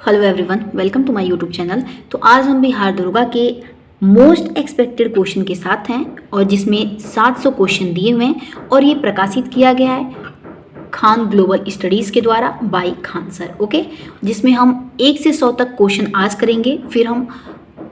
Hello everyone, welcome to my YouTube channel. तो आज हम बिहार दरोगा के मोस्ट एक्सपेक्टेड क्वेश्चन के साथ हैं और जिसमें 700 क्वेश्चन दिए हुए हैं और ये प्रकाशित किया गया है खान ग्लोबल स्टडीज़ के द्वारा बाय खान सर। ओके, जिसमें हम 1 से 100 तक क्वेश्चन आज करेंगे, फिर हम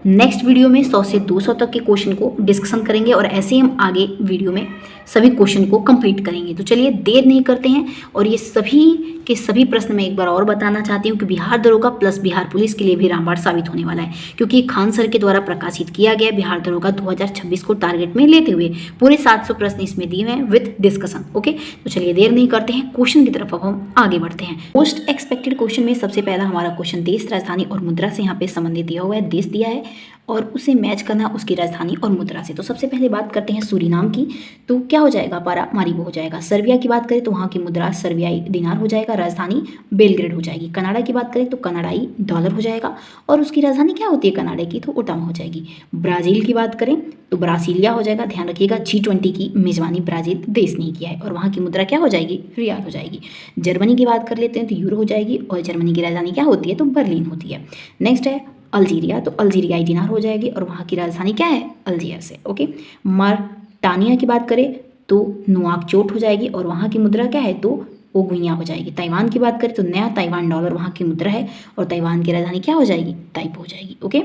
नेक्स्ट वीडियो में 100 से 200 तक के क्वेश्चन को डिस्कशन करेंगे और ऐसे ही हम आगे वीडियो में सभी क्वेश्चन को कंप्लीट करेंगे। तो चलिए देर नहीं करते हैं और ये सभी के सभी प्रश्न मैं एक बार और बताना चाहती हूँ कि बिहार दरोगा प्लस बिहार पुलिस के लिए भी रामबाण साबित होने वाला है, क्योंकि खान सर के द्वारा प्रकाशित किया गया बिहार दरोगा 2026 को टारगेट में लेते हुए पूरे 700 प्रश्न इसमें दिए हुए हैं विद डिस्कशन। ओके, तो चलिए देर नहीं करते हैं, क्वेश्चन की तरफ अब हम आगे बढ़ते हैं। मोस्ट एक्सपेक्टेड क्वेश्चन में सबसे पहला हमारा क्वेश्चन देश, राजधानी और मुद्रा से यहाँ पे संबंधित दिया हुआ है। देश दिया है और उसे मैच करना उसकी राजधानी और मुद्रा से। तो सबसे पहले बात करते हैं सूरीनाम की, तो क्या हो जाएगा? पारा मारीबो हो जाएगा। सर्बिया की बात करें तो वहाँ की मुद्रा सर्बियाई दिनार हो जाएगा, राजधानी बेलग्रेड हो जाएगी। कनाडा की बात करें तो कनाडाई डॉलर हो जाएगा और उसकी राजधानी क्या होती है कनाडा की? तो ओटावा हो जाएगी। ब्राज़ील की बात करें तो ब्रासीलिया हो जाएगा। ध्यान रखिएगा G20 की मेजबानी ब्राज़ील देश नहीं किया है और वहाँ की मुद्रा क्या हो जाएगी? रियाल हो जाएगी। जर्मनी की बात कर लेते हैं तो यूरो हो जाएगी और जर्मनी की राजधानी क्या होती है? तो बर्लिन होती है। नेक्स्ट है अल्जीरिया, तो अल्जीरियाई दिनार हो जाएगी और वहाँ की राजधानी क्या है? अल्जीयर्स है। ओके, मार्टानिया की बात करें तो नुआकचोट हो जाएगी और वहाँ की मुद्रा क्या है? तो ओगुइया हो जाएगी। ताइवान की बात करें तो नया ताइवान डॉलर वहाँ की मुद्रा है और ताइवान की राजधानी क्या हो जाएगी? ताइपो हो जाएगी। ओके,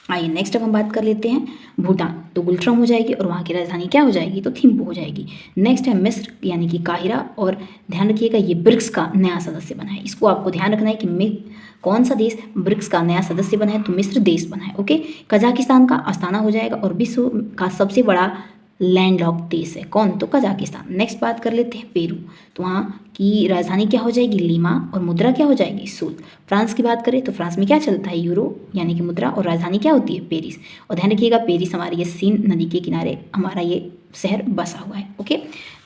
आइए नेक्स्ट अब हम बात कर लेते हैं भूटान, तो गुल्ट्रम हो जाएगी और वहाँ की राजधानी क्या हो जाएगी? तो थिम्पू हो जाएगी। नेक्स्ट है मिस्र यानी कि काहिरा और ध्यान रखिएगा ये ब्रिक्स का नया सदस्य बना है। इसको आपको ध्यान रखना है कि कौन सा देश ब्रिक्स का नया सदस्य बना है? तो मिस्र देश बना है। ओके, कजाकिस्तान का अस्ताना हो जाएगा और विश्व का सबसे बड़ा लैंडलॉक्ड देश है। कौन? तो कजाकिस्तान। नेक्स्ट बात कर लेते हैं पेरू, तो वहाँ की राजधानी क्या हो जाएगी? लीमा और मुद्रा क्या हो जाएगी? सूल। फ्रांस की बात करें तो फ्रांस में क्या चलता है? यूरो यानी कि मुद्रा और राजधानी क्या होती है? पेरिस। और ध्यान रखिएगा पेरिस हमारे ये सीन नदी के किनारे हमारा ये शहर बसा हुआ है। ओके,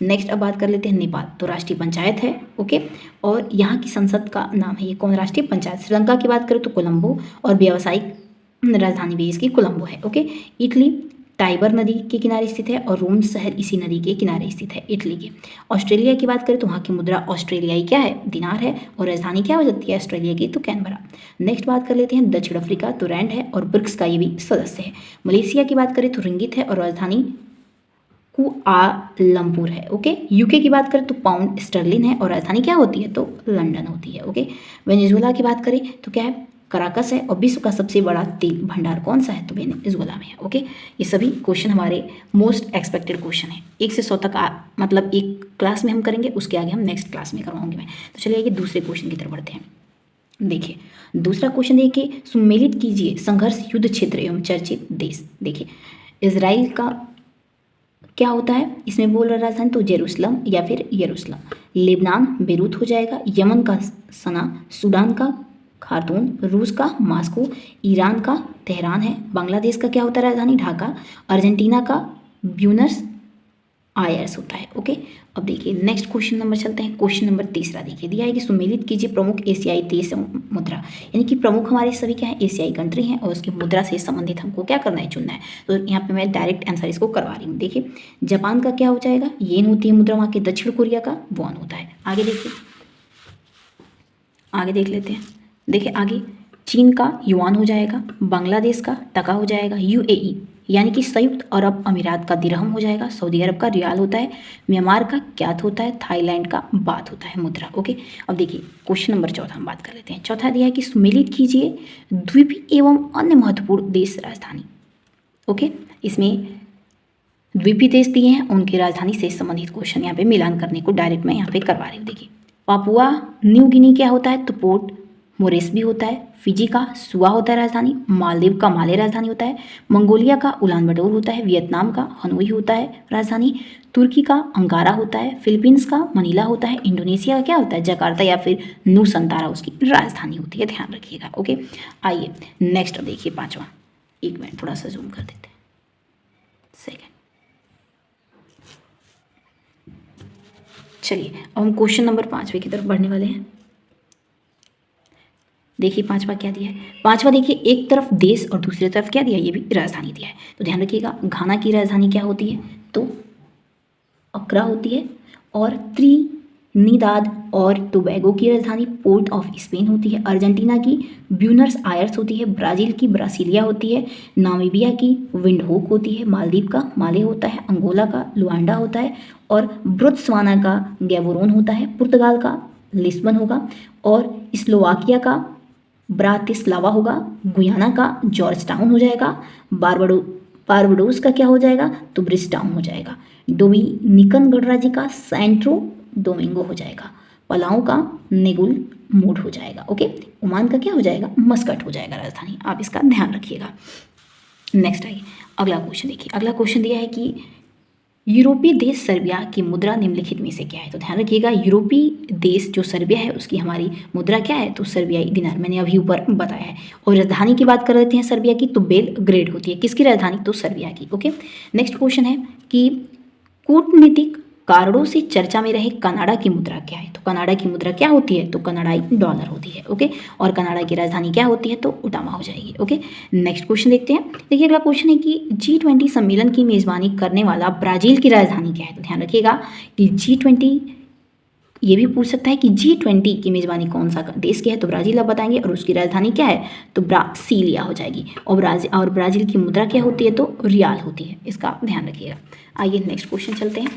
नेक्स्ट अब बात कर लेते हैं नेपाल, तो राष्ट्रीय पंचायत है। ओके, और यहाँ की संसद का नाम है ये कौन? राष्ट्रीय पंचायत। श्रीलंका की बात करें तो कोलंबो और व्यावसायिक राजधानी भी इसकी कोलंबो है। ओके, इटली टाइबर नदी के किनारे स्थित है और रोम शहर इसी नदी के किनारे स्थित है इटली के। ऑस्ट्रेलिया की बात करें तो वहाँ की मुद्रा ऑस्ट्रेलियाई क्या है? दिनार है और राजधानी क्या हो जाती है ऑस्ट्रेलिया की? तो कैनबरा। नेक्स्ट बात कर लेते हैं दक्षिण अफ्रीका, तो रैंड है और ब्रिक्स का ये भी सदस्य है। मलेशिया की बात करें तो रिंगित है और राजधानी कुआलालंपुर है। ओके, यूके की बात करें तो पाउंड स्टर्लिन है और राजधानी क्या होती है? तो लंदन होती है। ओके, वेनेजुएला की बात करें तो क्या है? कराकस है और विश्व का सबसे बड़ा तेल भंडार कौन सा है? तो वेनेजुएला में है। ओके, ये सभी क्वेश्चन हमारे मोस्ट एक्सपेक्टेड क्वेश्चन है। 1 से 100 तक मतलब एक क्लास में हम करेंगे, उसके आगे हम नेक्स्ट क्लास में करवाऊंगी मैं। तो चलिए आइए दूसरे क्वेश्चन की तरफ बढ़ते हैं। देखिए दूसरा क्वेश्चन देखिए, सुमेलित कीजिए संघर्ष युद्ध क्षेत्र एवं चर्चित देश। देखिए इसराइल का क्या होता है इसमें बोल रहा राजधानी? तो जेरूसलम या फिर यरूशलम। लेबनान बेरूत हो जाएगा। यमन का सना, सूडान का खार्तूम, रूस का मॉस्को, ईरान का तेहरान है। बांग्लादेश का क्या होता है राजधानी? ढाका। अर्जेंटीना का ब्यूनस आयर्स होता है। ओके, अब देखिए नेक्स्ट क्वेश्चन नंबर चलते हैं। क्वेश्चन नंबर तीसरा देखिए दिया है कि सुमेलित कीजिए प्रमुख एशियाई देश मुद्रा, यानी कि प्रमुख हमारे सभी क्या है? एशियाई कंट्री हैं और उसकी मुद्रा से संबंधित हमको क्या करना है? चुनना है। तो यहाँ पे मैं डायरेक्ट आंसर इसको करवा रही हूँ। देखिए जापान का क्या हो जाएगा? येन होती है मुद्रा वहाँ के। दक्षिण कोरिया का वॉन होता है। आगे देखिए, आगे देख लेते हैं। देखिए आगे चीन का युआन हो जाएगा। बांग्लादेश का टका हो जाएगा। यूएई यानी कि संयुक्त अरब अमीरात का दिरहम हो जाएगा। सऊदी अरब का रियाल होता है। म्यांमार का क्यात होता है। थाईलैंड का बात होता है मुद्रा। ओके, अब देखिए क्वेश्चन नंबर चौथा हम बात कर लेते हैं। चौथा दिया है कि सुमेलित कीजिए द्वीपीय एवं अन्य महत्वपूर्ण देश राजधानी। ओके, इसमें द्वीपीय देश दिए हैं उनकी राजधानी से संबंधित क्वेश्चन यहाँ पे मिलान करने को डायरेक्ट मैं यहाँ पे करवा रही हूँ। देखिए पापुआ न्यू गिनी क्या होता है? तो पोर्ट मोरेस्बी होता है। फिजी का सुआ होता है राजधानी। मालदीव का माले राजधानी होता है। मंगोलिया का उलान बटोर होता है। वियतनाम का हनोई होता है राजधानी। तुर्की का अंकारा होता है। फिलीपींस का मनीला होता है। इंडोनेशिया का क्या होता है? जकार्ता या फिर नूसंतारा उसकी राजधानी होती है। ध्यान रखिएगा। ओके, आइए नेक्स्ट देखिए पाँचवा। एक मिनट थोड़ा सा जूम कर देते हैं। सेकेंड, चलिए अब हम क्वेश्चन नंबर 5वें की तरफ बढ़ने वाले हैं। देखिए पांचवा क्या दिया है? पांचवा देखिए एक तरफ देश और दूसरी तरफ क्या दिया है? ये भी राजधानी दिया है। तो ध्यान रखिएगा घाना की राजधानी क्या होती है? तो अक्रा होती है और निदाद और टोबैगो की राजधानी पोर्ट ऑफ स्पेन होती है। अर्जेंटीना की ब्यूनस आयर्स होती है। ब्राज़ील की ब्रासिलिया होती है। नामीबिया की विंडहोक होती है। मालदीव का माले होता है। अंगोला का लुआंडा होता है और बोत्सवाना का गैबोरोन होता है। पुर्तगाल का लिस्बन होगा और स्लोवाकिया का ब्रातिस्लावा होगा। गुयाना का जॉर्ज टाउन हो जाएगा। बारबाडोस का क्या हो जाएगा, तो ब्रिजटाउन हो जाएगा। डोमिनिकन गणराज्य का सैंटो डोमिंगो हो जाएगा। पलाऊ का नेगुल मूड हो जाएगा। ओके, ओमान का क्या हो जाएगा, मस्कट हो जाएगा राजधानी। आप इसका ध्यान रखिएगा। नेक्स्ट आइए, अगला क्वेश्चन देखिए। अगला क्वेश्चन दिया है कि यूरोपीय देश सर्बिया की मुद्रा निम्नलिखित में से क्या है। तो ध्यान रखिएगा, यूरोपीय देश जो सर्बिया है उसकी हमारी मुद्रा क्या है, तो सर्बियाई दिनार, मैंने अभी ऊपर बताया है। और राजधानी की बात कर लेते हैं सर्बिया की, तो बेलग्रेड होती है। किसकी राजधानी, तो सर्बिया की। ओके, नेक्स्ट क्वेश्चन है कि कूटनीतिक कारणों से चर्चा में रहे कनाडा की मुद्रा क्या है। तो कनाडा की मुद्रा क्या होती है, तो कनाडाई डॉलर होती है। ओके, और कनाडा की राजधानी क्या होती है, तो ओटावा हो जाएगी। ओके, नेक्स्ट क्वेश्चन देखते हैं। देखिए, अगला क्वेश्चन है कि G20 सम्मेलन की मेजबानी करने वाला ब्राजील की राजधानी क्या है। तो ध्यान रखिएगा कि G20, ये भी पूछ सकता है कि G20 की मेजबानी कौन सा देश की है, तो ब्राजील आप बताएंगे। और उसकी राजधानी क्या है, तो ब्रासीलिया हो जाएगी। और ब्राजील की मुद्रा क्या होती है, तो रियाल होती है। इसका ध्यान रखिएगा। आइए नेक्स्ट क्वेश्चन चलते हैं।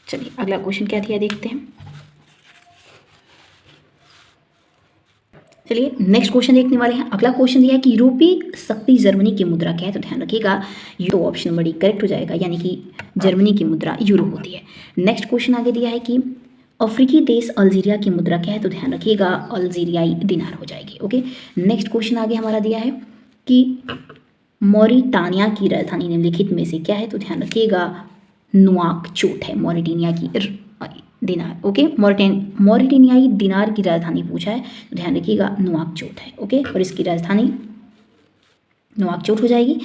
चलिए, अगला क्वेश्चन क्या दिया देखते हैं। चलिए नेक्स्ट क्वेश्चन देखने वाले हैं। अगला क्वेश्चन दिया है कि यूरोपीय शक्ति जर्मनी की मुद्रा क्या है। तो ध्यान रखिएगा, तो ऑप्शन बड़ी करेक्ट हो जाएगा, यानी कि जर्मनी की मुद्रा यूरो होती है। नेक्स्ट क्वेश्चन आगे दिया है कि अफ्रीकी देश अल्जीरिया की मुद्रा क्या है। तो ध्यान रखिएगा, अल्जीरियाई दिनार हो जाएगी। ओके, नेक्स्ट क्वेश्चन आगे हमारा दिया है कि मॉरिटानिया की राजधानी निम्नलिखित में से क्या है। तो ध्यान रखिएगा, नुआकचोट है मॉरिटानिया की दिनार। ओके, मॉरिटानियाई दिनार की राजधानी पूछा है, तो ध्यान रखिएगा नुआकचोट है। ओके, और इसकी राजधानी नुआकचोट हो जाएगी।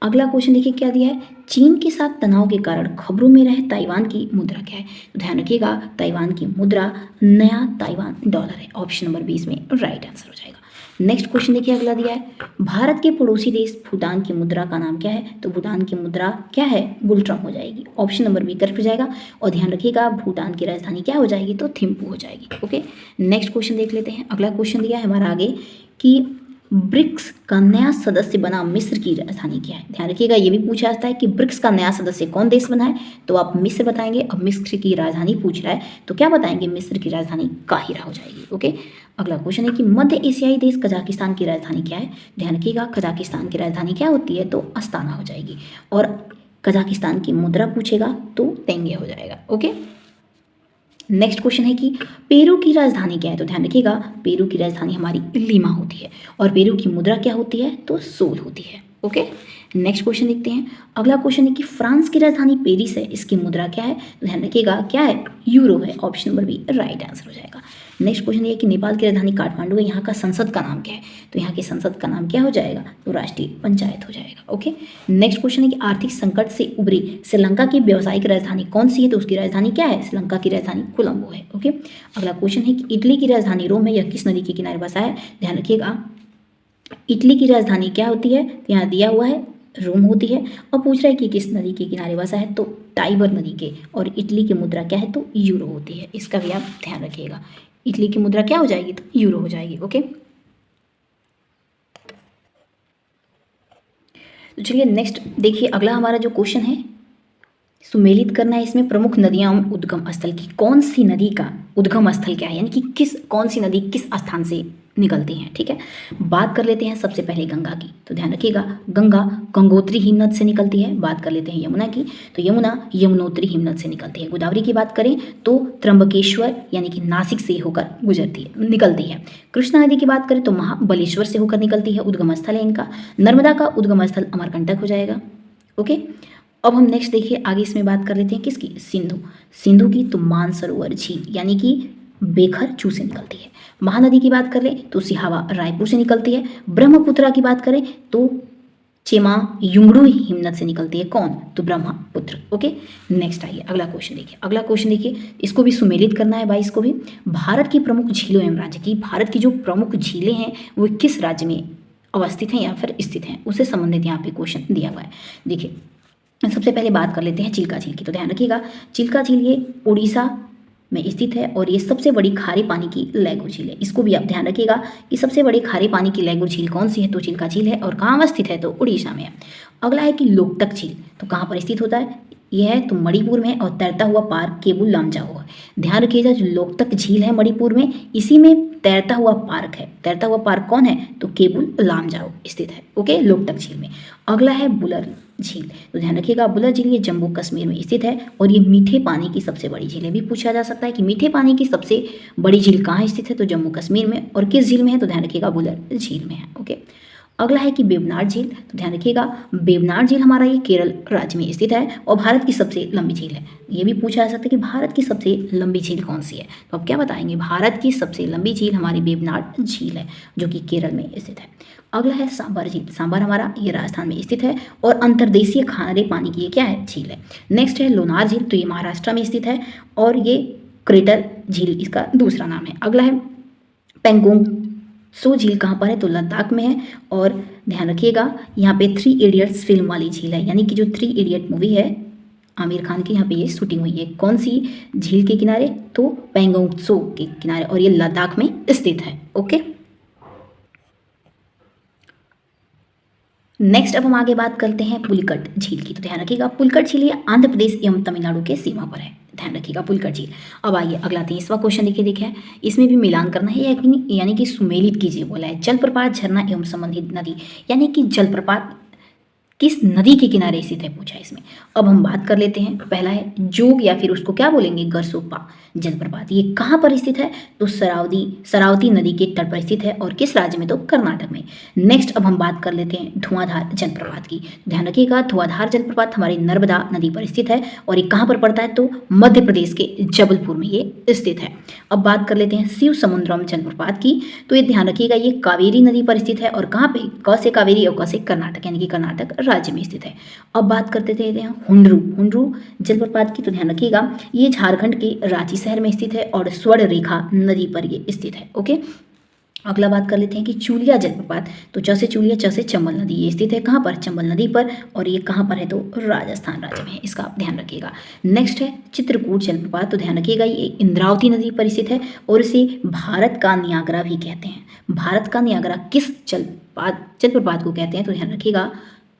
अगला क्वेश्चन देखिए क्या दिया है, चीन के साथ तनाव के कारण खबरों में रहे ताइवान की मुद्रा क्या है। तो ध्यान रखिएगा, ताइवान की मुद्रा नया ताइवान डॉलर है। ऑप्शन नंबर 20 में राइट आंसर हो जाएगा। नेक्स्ट क्वेश्चन देखिए, अगला दिया है भारत के पड़ोसी देश भूटान की मुद्रा का नाम क्या है। तो भूटान की मुद्रा क्या है, गुलट्रम हो जाएगी। ऑप्शन नंबर बी करेक्ट हो जाएगा। और ध्यान रखिएगा, भूटान की राजधानी क्या हो जाएगी, तो थिम्पू हो जाएगी। ओके, नेक्स्ट क्वेश्चन देख लेते हैं। अगला क्वेश्चन दिया है हमारा आगे कि ब्रिक्स का नया सदस्य बना मिस्र की राजधानी क्या है। ध्यान रखिएगा, ये भी पूछा जाता है कि ब्रिक्स का नया सदस्य कौन देश बना है, तो आप मिस्र बताएंगे। अब मिस्र की राजधानी पूछ रहा है, तो क्या बताएंगे, मिस्र की राजधानी काहिरा हो जाएगी। ओके, अगला क्वेश्चन है कि मध्य एशियाई देश कजाकिस्तान की राजधानी क्या है। ध्यान रखिएगा, कजाकिस्तान की राजधानी क्या होती है, तो अस्ताना हो जाएगी। और कजाकिस्तान की मुद्रा पूछेगा तो तेंगे हो जाएगा। ओके, नेक्स्ट क्वेश्चन है कि पेरू की राजधानी क्या है। तो ध्यान रखिएगा, पेरू की राजधानी हमारी लीमा होती है। और पेरू की मुद्रा क्या होती है, तो सोल होती है। ओके, नेक्स्ट क्वेश्चन देखते हैं। अगला क्वेश्चन है कि फ्रांस की राजधानी पेरिस है, इसकी मुद्रा क्या है। तो ध्यान रखिएगा, क्या है, यूरो है। Option number B right answer हो जाएगा। नेक्स्ट क्वेश्चन ये कि नेपाल की राजधानी काठमांडू है, यहाँ का संसद का नाम क्या है। तो यहाँ के संसद का नाम क्या हो जाएगा, तो राष्ट्रीय पंचायत हो जाएगा। ओके, नेक्स्ट क्वेश्चन है कि आर्थिक संकट से उभरी श्रीलंका की व्यावसायिक राजधानी कौन सी है। तो उसकी राजधानी क्या है, श्रीलंका की राजधानी कोलंबो है। ओके, अगला क्वेश्चन है कि इटली की राजधानी रोम है, यह किस नदी के किनारे बसा है। ध्यान रखिएगा, इटली की राजधानी क्या होती है, तो यहाँ दिया हुआ है रोम होती है। और पूछ रहा है कि किस नदी के किनारे बसा है, तो टाइबर नदी के। और इटली की मुद्रा क्या है, तो यूरो होती है। इसका भी आप ध्यान रखिएगा, इटली की मुद्रा क्या हो जाएगी, तो यूरो हो जाएगी। ओके, तो चलिए नेक्स्ट देखिए, अगला हमारा जो क्वेश्चन है सुमेलित करना है इसमें प्रमुख नदियां उद्गम स्थल की। कौन सी नदी का उद्गम स्थल क्या है, यानी कि कौन सी नदी किस स्थान से निकलती हैं। ठीक है, बात कर लेते हैं सबसे पहले गंगा की। तो ध्यान रखिएगा, गंगा गंगोत्री हिमनद से निकलती है। बात कर लेते हैं यमुना की, तो यमुना यमुनोत्री हिमनद से निकलती है। गोदावरी की बात करें तो त्र्यंबकेश्वर यानी कि नासिक से होकर निकलती है। कृष्णा नदी की बात करें तो महाबलेश्वर से होकर निकलती है, उद्गम स्थल है इनका। नर्मदा का उद्गम स्थल अमरकंटक हो जाएगा। ओके, अब हम नेक्स्ट देखिए आगे इसमें बात कर लेते हैं किसकी, सिंधु की। तो मानसरोवर झील यानी कि बेखर चू से निकलती है। महानदी की बात करें तो सिहावा रायपुर से निकलती है। ब्रह्मपुत्रा की बात करें तो चेमा युंगड़ू हिमनद से निकलती है। कौन, तो ब्रह्मपुत्र। ओके, नेक्स्ट आइए अगला क्वेश्चन देखिए। अगला क्वेश्चन देखिए, इसको भी सुमेलित करना है भाई, इसको भी। भारत की प्रमुख झीलों एवं राज्य की, भारत की जो प्रमुख झीलें हैं वो किस राज्य में अवस्थित हैं या फिर स्थित हैं, उससे संबंधित यहाँ पे क्वेश्चन दिया हुआ है। देखिए, सबसे पहले बात कर लेते हैं चिल्का झील की। तो ध्यान रखिएगा, चिल्का झील ये उड़ीसा में स्थित है और ये सबसे बड़ी खारे पानी की लैगुर झील है। इसको भी आप ध्यान रखिएगा कि सबसे बड़ी खारे पानी की लैगुर झील कौन सी है, तो चिल्का झील है। और कहाँ स्थित है, तो उड़ीसा में है। अगला है कि लोकटक झील, तो कहाँ पर स्थित होता है, यह है तो मणिपुर में, और तैरता हुआ पार्क केबुल लामजाओ है। ध्यान रखिएगा, जो लोकटक झील है मणिपुर में, इसी में तैरता हुआ पार्क है। तैरता हुआ पार्क कौन है, तो केबुल लामजाओ स्थित है। ओके, लोकटक झील में। अगला है बुलर झील, तो ध्यान रखिएगा बुलर झील ये जम्मू कश्मीर में स्थित है और ये मीठे पानी की सबसे बड़ी झील है। भी पूछा जा सकता है कि मीठे पानी की सबसे बड़ी झील कहाँ स्थित है, तो जम्मू कश्मीर में। और किस झील में है, तो ध्यान रखिएगा बुलर झील में है। ओके, अगला है कि वेवनाड झील, तो ध्यान रखिएगा वेवनाड झील हमारा ये केरल राज्य में स्थित है और भारत की सबसे लंबी झील है। ये भी पूछा जा सकता है कि भारत की सबसे लंबी झील कौन सी है, तो अब क्या बताएंगे, भारत की सबसे लंबी झील हमारी वेवनाड झील है जो कि केरल में स्थित है। अगला है सांबर झील, सांबर हमारा ये राजस्थान में स्थित है और अंतर्देशीय खारे पानी की ये क्या है, झील है। नेक्स्ट है लोनार झील, तो ये महाराष्ट्र में स्थित है और ये क्रेटर झील इसका दूसरा नाम है। अगला है पेंगोंग सो झील कहाँ पर है, तो लद्दाख में है। और ध्यान रखिएगा यहाँ पे 3 इडियट्स फिल्म वाली झील है, यानी कि जो 3 इडियट मूवी है आमिर खान की, यहाँ पे ये शूटिंग हुई है। कौन सी झील के किनारे, तो पेंगोंग सो के किनारे, और ये लद्दाख में स्थित है। ओके, नेक्स्ट अब हम आगे बात करते हैं पुलिकट झील की। तो ध्यान रखिएगा पुलिकट झील ये आंध्र प्रदेश एवं तमिलनाडु के सीमा पर है। ध्यान रखिएगा पुलिकट झील। अब आइए अगला 23वां क्वेश्चन देखिए इसमें भी मिलान करना है, यानी कि सुमेलित कीजिए बोला है। जलप्रपात, झरना एवं संबंधित नदी, यानी कि जलप्रपात किस नदी के किनारे स्थित है पूछा इसमें। अब हम बात कर लेते हैं, पहला है जोग या फिर उसको क्या बोलेंगे, गरसोप्पा जलप्रपात। ये कहाँ पर स्थित है, तो शरावती नदी के तट पर स्थित है और किस राज्य में, तो कर्नाटक में। नेक्स्ट अब हम बात कर लेते हैं धुआंधार जलप्रपात की। ध्यान रखिएगा धुआंधार जलप्रपात हमारी नर्मदा नदी पर स्थित है और ये कहाँ पर पड़ता है, तो मध्य प्रदेश के जबलपुर में ये स्थित है। अब बात कर लेते हैं शिव समुद्रम जलप्रपात की। तो ये ध्यान रखिएगा ये कावेरी नदी पर स्थित है और कहाँ पे, क से कावेरी और क से कर्नाटक, यानी कि कर्नाटक राज्य में स्थित है। अब बात करते थे हुंड्रू जलप्रपात की। तो ध्यान रखिएगा ये झारखंड के रांची शहर में स्थित है और स्वर्ण रेखा नदी पर ये स्थित है। ओके, अगला बात कर लेते हैं कि चूलिया जलप्रपात। तो च से चूलिया, च से चंबल नदी, ये स्थित है कहाँ पर, चंबल नदी पर, और ये कहाँ पर है, तो राजस्थान राज्य में है। इसका आप ध्यान रखिएगा। नेक्स्ट है चित्रकूट जलप्रपात। तो ध्यान रखिएगा ये इंद्रावती नदी पर स्थित है और इसे भारत का नियाग्रा भी कहते हैं। भारत का नियाग्रा किस जलप्रपात को कहते हैं, तो ध्यान रखिएगा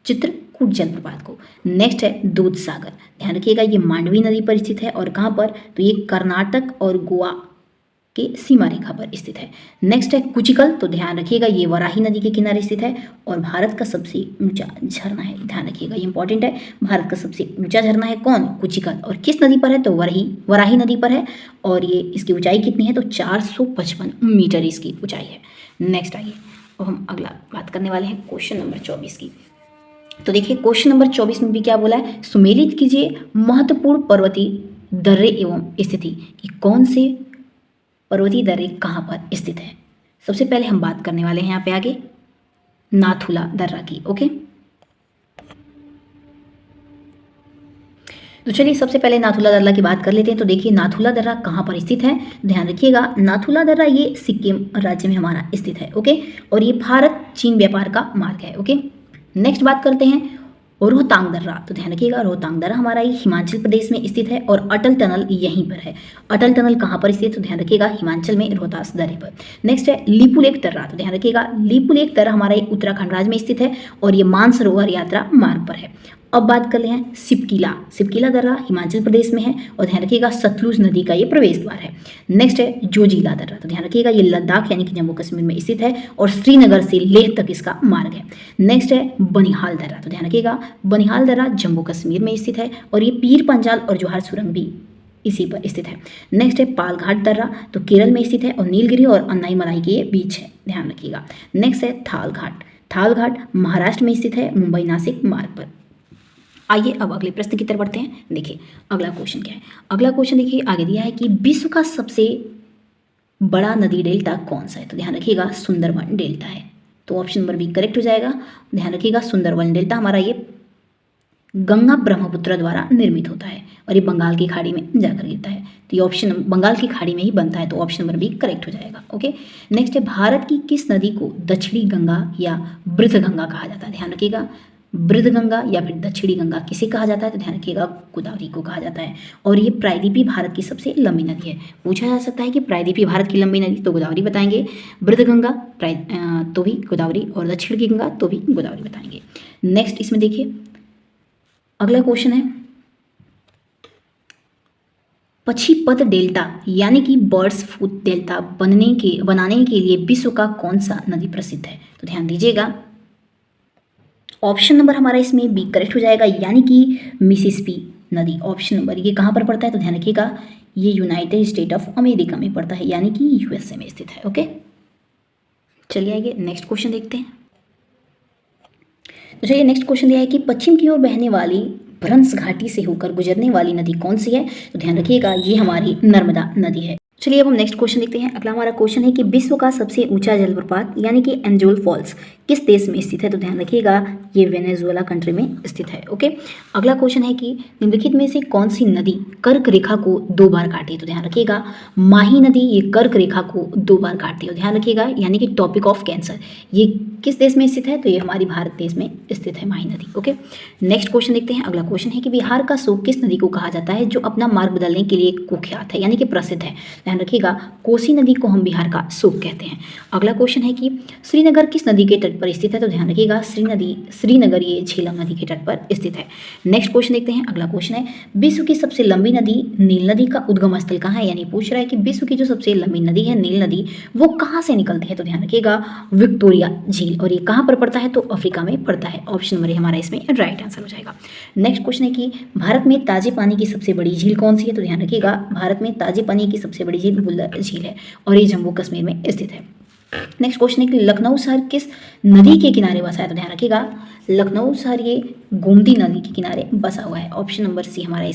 चित्रकूट जलप्रपात को। नेक्स्ट है दूध सागर। ध्यान रखिएगा ये मांडवी नदी पर स्थित है और कहाँ पर, तो ये कर्नाटक और गोवा के सीमा रेखा पर स्थित है। नेक्स्ट है कुचिकल। तो ध्यान रखिएगा ये वराही नदी के किनारे स्थित है और भारत का सबसे ऊंचा झरना है। ध्यान रखिएगा ये इंपॉर्टेंट है, भारत का सबसे ऊंचा झरना है कौन, कुचिकल, और किस नदी पर है, तो वराही नदी पर है और ये इसकी ऊंचाई कितनी है, तो 455 मीटर इसकी ऊंचाई है। नेक्स्ट आइए अब हम अगला बात करने वाले हैं क्वेश्चन नंबर 24 की। तो देखिए क्वेश्चन नंबर 24 में भी क्या बोला है, सुमेलित कीजिए महत्वपूर्ण पर्वतीय दर्रे एवं स्थिति कि कौन से पर्वतीय दर्रे कहाँ पर स्थित है। सबसे पहले हम बात करने वाले हैं यहाँ पे आगे नाथुला दर्रा की। ओके, तो चलिए सबसे पहले नाथुला दर्रा की बात कर लेते हैं। तो देखिए नाथुला दर्रा कहाँ पर स्थित है, ध्यान रखिएगा नाथुला दर्रा ये सिक्किम राज्य में हमारा स्थित है। ओके, और ये भारत चीन व्यापार का मार्ग है। ओके, नेक्स्ट बात करते हैं रोहतांग दर्रा। तो ध्यान रखिएगा रोहतांग दर्रा हमारा ये हिमाचल प्रदेश में स्थित है और अटल टनल यहीं पर है। अटल टनल कहाँ पर स्थित, तो ध्यान रखिएगा हिमाचल में रोहतास दर्रे पर। नेक्स्ट है लिपुलेख दर्रा। तो ध्यान रखिएगा लिपुलेख दर्रा हमारा ये उत्तराखंड राज्य में स्थित है और ये मानसरोवर यात्रा मार्ग पर है। अब बात कर ले हैं सिपकीला दर्रा हिमाचल प्रदेश में है और ध्यान रखिएगा सतलुज नदी का ये प्रवेश द्वार है। नेक्स्ट है जोजिला दर्रा। तो ध्यान रखिएगा ये लद्दाख यानी कि जम्मू कश्मीर में स्थित है और श्रीनगर से लेह तक इसका मार्ग है। नेक्स्ट है बनिहाल दर्रा। तो ध्यान रखिएगा बनिहाल दर्रा जम्मू कश्मीर में स्थित है और ये पीर पंजाल और जोहार सुरंग भी इसी पर स्थित है। नेक्स्ट है पालघाट दर्रा। तो केरल में स्थित है और नीलगिरी और अन्नाई मलाई के बीच है, ध्यान रखिएगा। नेक्स्ट है थालघाट महाराष्ट्र में स्थित है मुंबई नासिक मार्ग पर। आइए अब अगले प्रश्न की तरफ बढ़ते हैं। देखिए अगला क्वेश्चन क्या है, अगला क्वेश्चन देखिए आगे दिया है कि विश्व का सबसे बड़ा नदी डेल्टा कौन सा है। तो ध्यान रखिएगा सुंदरबन डेल्टा है, तो ऑप्शन नंबर बी करेक्ट हो जाएगा। ध्यान रखिएगा सुंदरबन डेल्टा हमारा ये गंगा ब्रह्मपुत्र द्वारा निर्मित होता है और ये बंगाल की खाड़ी में जाकर गिरता है, तो ये ऑप्शन बंगाल की खाड़ी में ही बनता है, तो ऑप्शन नंबर बी करेक्ट हो जाएगा। ओके, नेक्स्ट है भारत की किस नदी को दक्षिणी गंगा या वृद्ध गंगा कहा जाता है। ध्यान रखिएगा वृद्धगंगा या फिर दक्षिणी गंगा किसे कहा जाता है, तो ध्यान रखिएगा गोदावरी को कहा जाता है। और ये प्रायद्वीपीय भारत की सबसे लंबी नदी है। पूछा जा सकता है कि प्रायद्वीपीय भारत की लंबी नदी, तो गोदावरी बताएंगे। वृद्धगंगा तो भी गोदावरी, और दक्षिण की गंगा तो भी गोदावरी बताएंगे। नेक्स्ट इसमें देखिए अगला क्वेश्चन है, पक्षीपथ डेल्टा यानी कि बर्ड्स फूट डेल्टा बनाने के लिए विश्व का कौन सा नदी प्रसिद्ध है, तो ध्यान दीजिएगा ऑप्शन नंबर हमारा इसमें बी करेक्ट हो जाएगा, यानी कि मिसिसिपी नदी। ऑप्शन नंबर ये कहाँ पर पड़ता है, तो ध्यान रखिएगा ये यूनाइटेड स्टेट ऑफ अमेरिका में पड़ता है, यानी कि यूएसए में स्थित है। ओके, चलिए आइए नेक्स्ट क्वेश्चन देखते हैं। तो चलिए नेक्स्ट क्वेश्चन दिया है कि पश्चिम की ओर बहने वाली भ्रंश घाटी से होकर गुजरने वाली नदी कौन सी है, तो ध्यान रखिएगा ये हमारी नर्मदा नदी है। चलिए अब हम नेक्स्ट क्वेश्चन देखते हैं। अगला हमारा क्वेश्चन है कि विश्व का सबसे ऊंचा जलप्रपात यानी कि एंजोल फॉल्स किस देश में स्थित है, तो ध्यान रखिएगा ये वेनेजुएला कंट्री में स्थित है। ओके, अगला क्वेश्चन है कि निम्नलिखित में से कौन सी नदी कर्क रेखा को 2 बार काटती है, तो ध्यान रखिएगा माही नदी ये कर्क रेखा को 2 बार काटती है। ध्यान रखिएगा यानी कि टॉपिक ऑफ कैंसर ये किस देश में स्थित है, तो ये हमारी भारत देश में स्थित है माही नदी। ओके, नेक्स्ट क्वेश्चन देखते हैं। अगला क्वेश्चन है कि बिहार का शोक किस नदी को कहा जाता है जो अपना मार्ग बदलने के लिए कुख्यात है यानी कि प्रसिद्ध है, ध्यान रखिएगा कोसी नदी को हम बिहार का शोक कहते हैं। अगला क्वेश्चन है कि श्रीनगर किस नदी के तट पर स्थित है, तो ध्यान रखिएगा श्रीनगर ये झेलम नदी के तट पर स्थित है। नेक्स्ट क्वेश्चन देखते हैं। अगला क्वेश्चन है विश्व की सबसे लंबी नदी नील नदी का उद्गम स्थल कहाँ है, यानी पूछ रहा है कि विश्व की जो सबसे लंबी नदी है नील नदी वो कहाँ से निकलती है, तो ध्यान रखिएगा विक्टोरिया झील, और ये कहाँ पर पड़ता है, तो अफ्रीका में पड़ता है। ऑप्शन नंबर हमारा इसमें राइट आंसर हो जाएगा। नेक्स्ट क्वेश्चन है कि भारत में ताजे पानी की सबसे बड़ी झील कौन सी है, तो ध्यान रखिएगा भारत में ताजे पानी की सबसे बड़ी झील बुल्लर झील है और ये जम्मू कश्मीर में स्थित है। नेक्स्ट क्वेश्चन है कि लखनऊ शहर किस नदी के किनारे बसा है, तो ध्यान रखिएगा लखनऊ शहर ये गोमती नदी के किनारे बसा हुआ है। ऑप्शन नंबर सी हमारा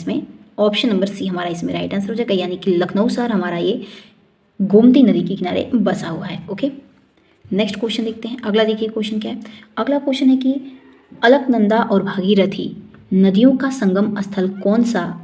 इसमें राइट आंसर हो जाएगा, यानी कि लखनऊ शहर हमारा ये गोमती नदी के किनारे बसा हुआ है। ओके, नेक्स्ट क्वेश्चन देखते हैं। अगला देखिए क्वेश्चन क्या है। अगला क्वेश्चन है कि अलकनंदा और भागीरथी नदियों का संगम स्थल कौन सा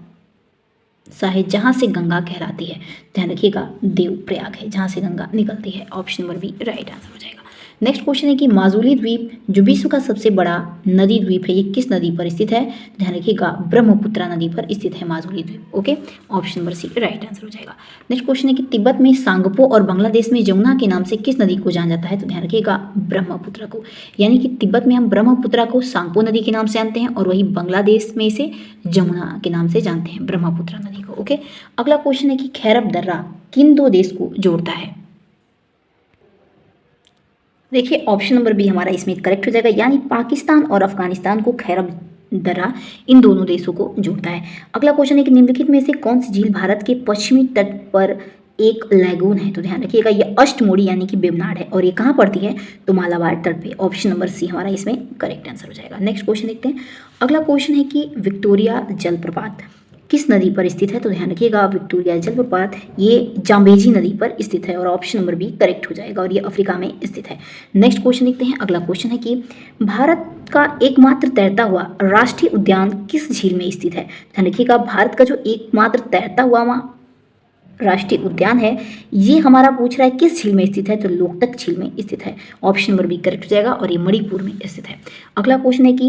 है जहाँ से गंगा कहलाती है, ध्यान रखिएगा देवप्रयाग है जहाँ से गंगा निकलती है। Option number B right answer हो जाएगा। नेक्स्ट क्वेश्चन है कि माजुली द्वीप जो विश्व का सबसे बड़ा नदी द्वीप है ये किस नदी पर स्थित है, ध्यान रखिएगा ब्रह्मपुत्रा नदी पर स्थित है माजुली द्वीप। Okay, option number C right answer हो जाएगा। नेक्स्ट क्वेश्चन है कि तिब्बत में सांगपो और बांग्लादेश में जमुना के नाम से किस नदी को जाना जाता है, तो ध्यान रखिएगा ब्रह्मपुत्रा को, यानी कि तिब्बत में हम ब्रह्मपुत्रा को सांगपो नदी के नाम से जानते हैं और वही बांग्लादेश में इसे जमुना के नाम से जानते हैं ब्रह्मपुत्रा नदी को। ओके, अगला क्वेश्चन है कि खैरब दर्रा किन 2 देश को जोड़ता है, देखिए ऑप्शन नंबर बी हमारा इसमें करेक्ट हो जाएगा, यानी पाकिस्तान और अफगानिस्तान को खैरब दर्रा इन दोनों देशों को जोड़ता है। अगला क्वेश्चन है कि निम्नलिखित में से कौन सी झील भारत के पश्चिमी तट पर एक लैगून है, तो ध्यान रखिएगा ये अष्टमोड़ी यानी कि बेवनाड है और ये कहाँ पड़ती है, तो मालाबार तट पे। ऑप्शन नंबर सी हमारा इसमें करेक्ट आंसर हो जाएगा। नेक्स्ट क्वेश्चन देखते हैं। अगला क्वेश्चन है कि विक्टोरिया जलप्रपात किस नदी पर स्थित है, तो ध्यान रखिएगा विक्टोरिया जलप्रपात ये जाम्बेजी नदी पर स्थित है और ऑप्शन नंबर बी करेक्ट हो जाएगा और ये अफ्रीका में स्थित है। नेक्स्ट क्वेश्चन देखते हैं। अगला क्वेश्चन है कि भारत का एकमात्र तैरता हुआ राष्ट्रीय उद्यान किस झील में स्थित है, ध्यान रखिएगा भारत का जो एकमात्र तैरता हुआ राष्ट्रीय उद्यान है ये हमारा पूछ रहा है किस झील में स्थित है, तो लोकटक झील में स्थित है। ऑप्शन नंबर बी करेक्ट हो जाएगा और ये मणिपुर में स्थित है। अगला क्वेश्चन है कि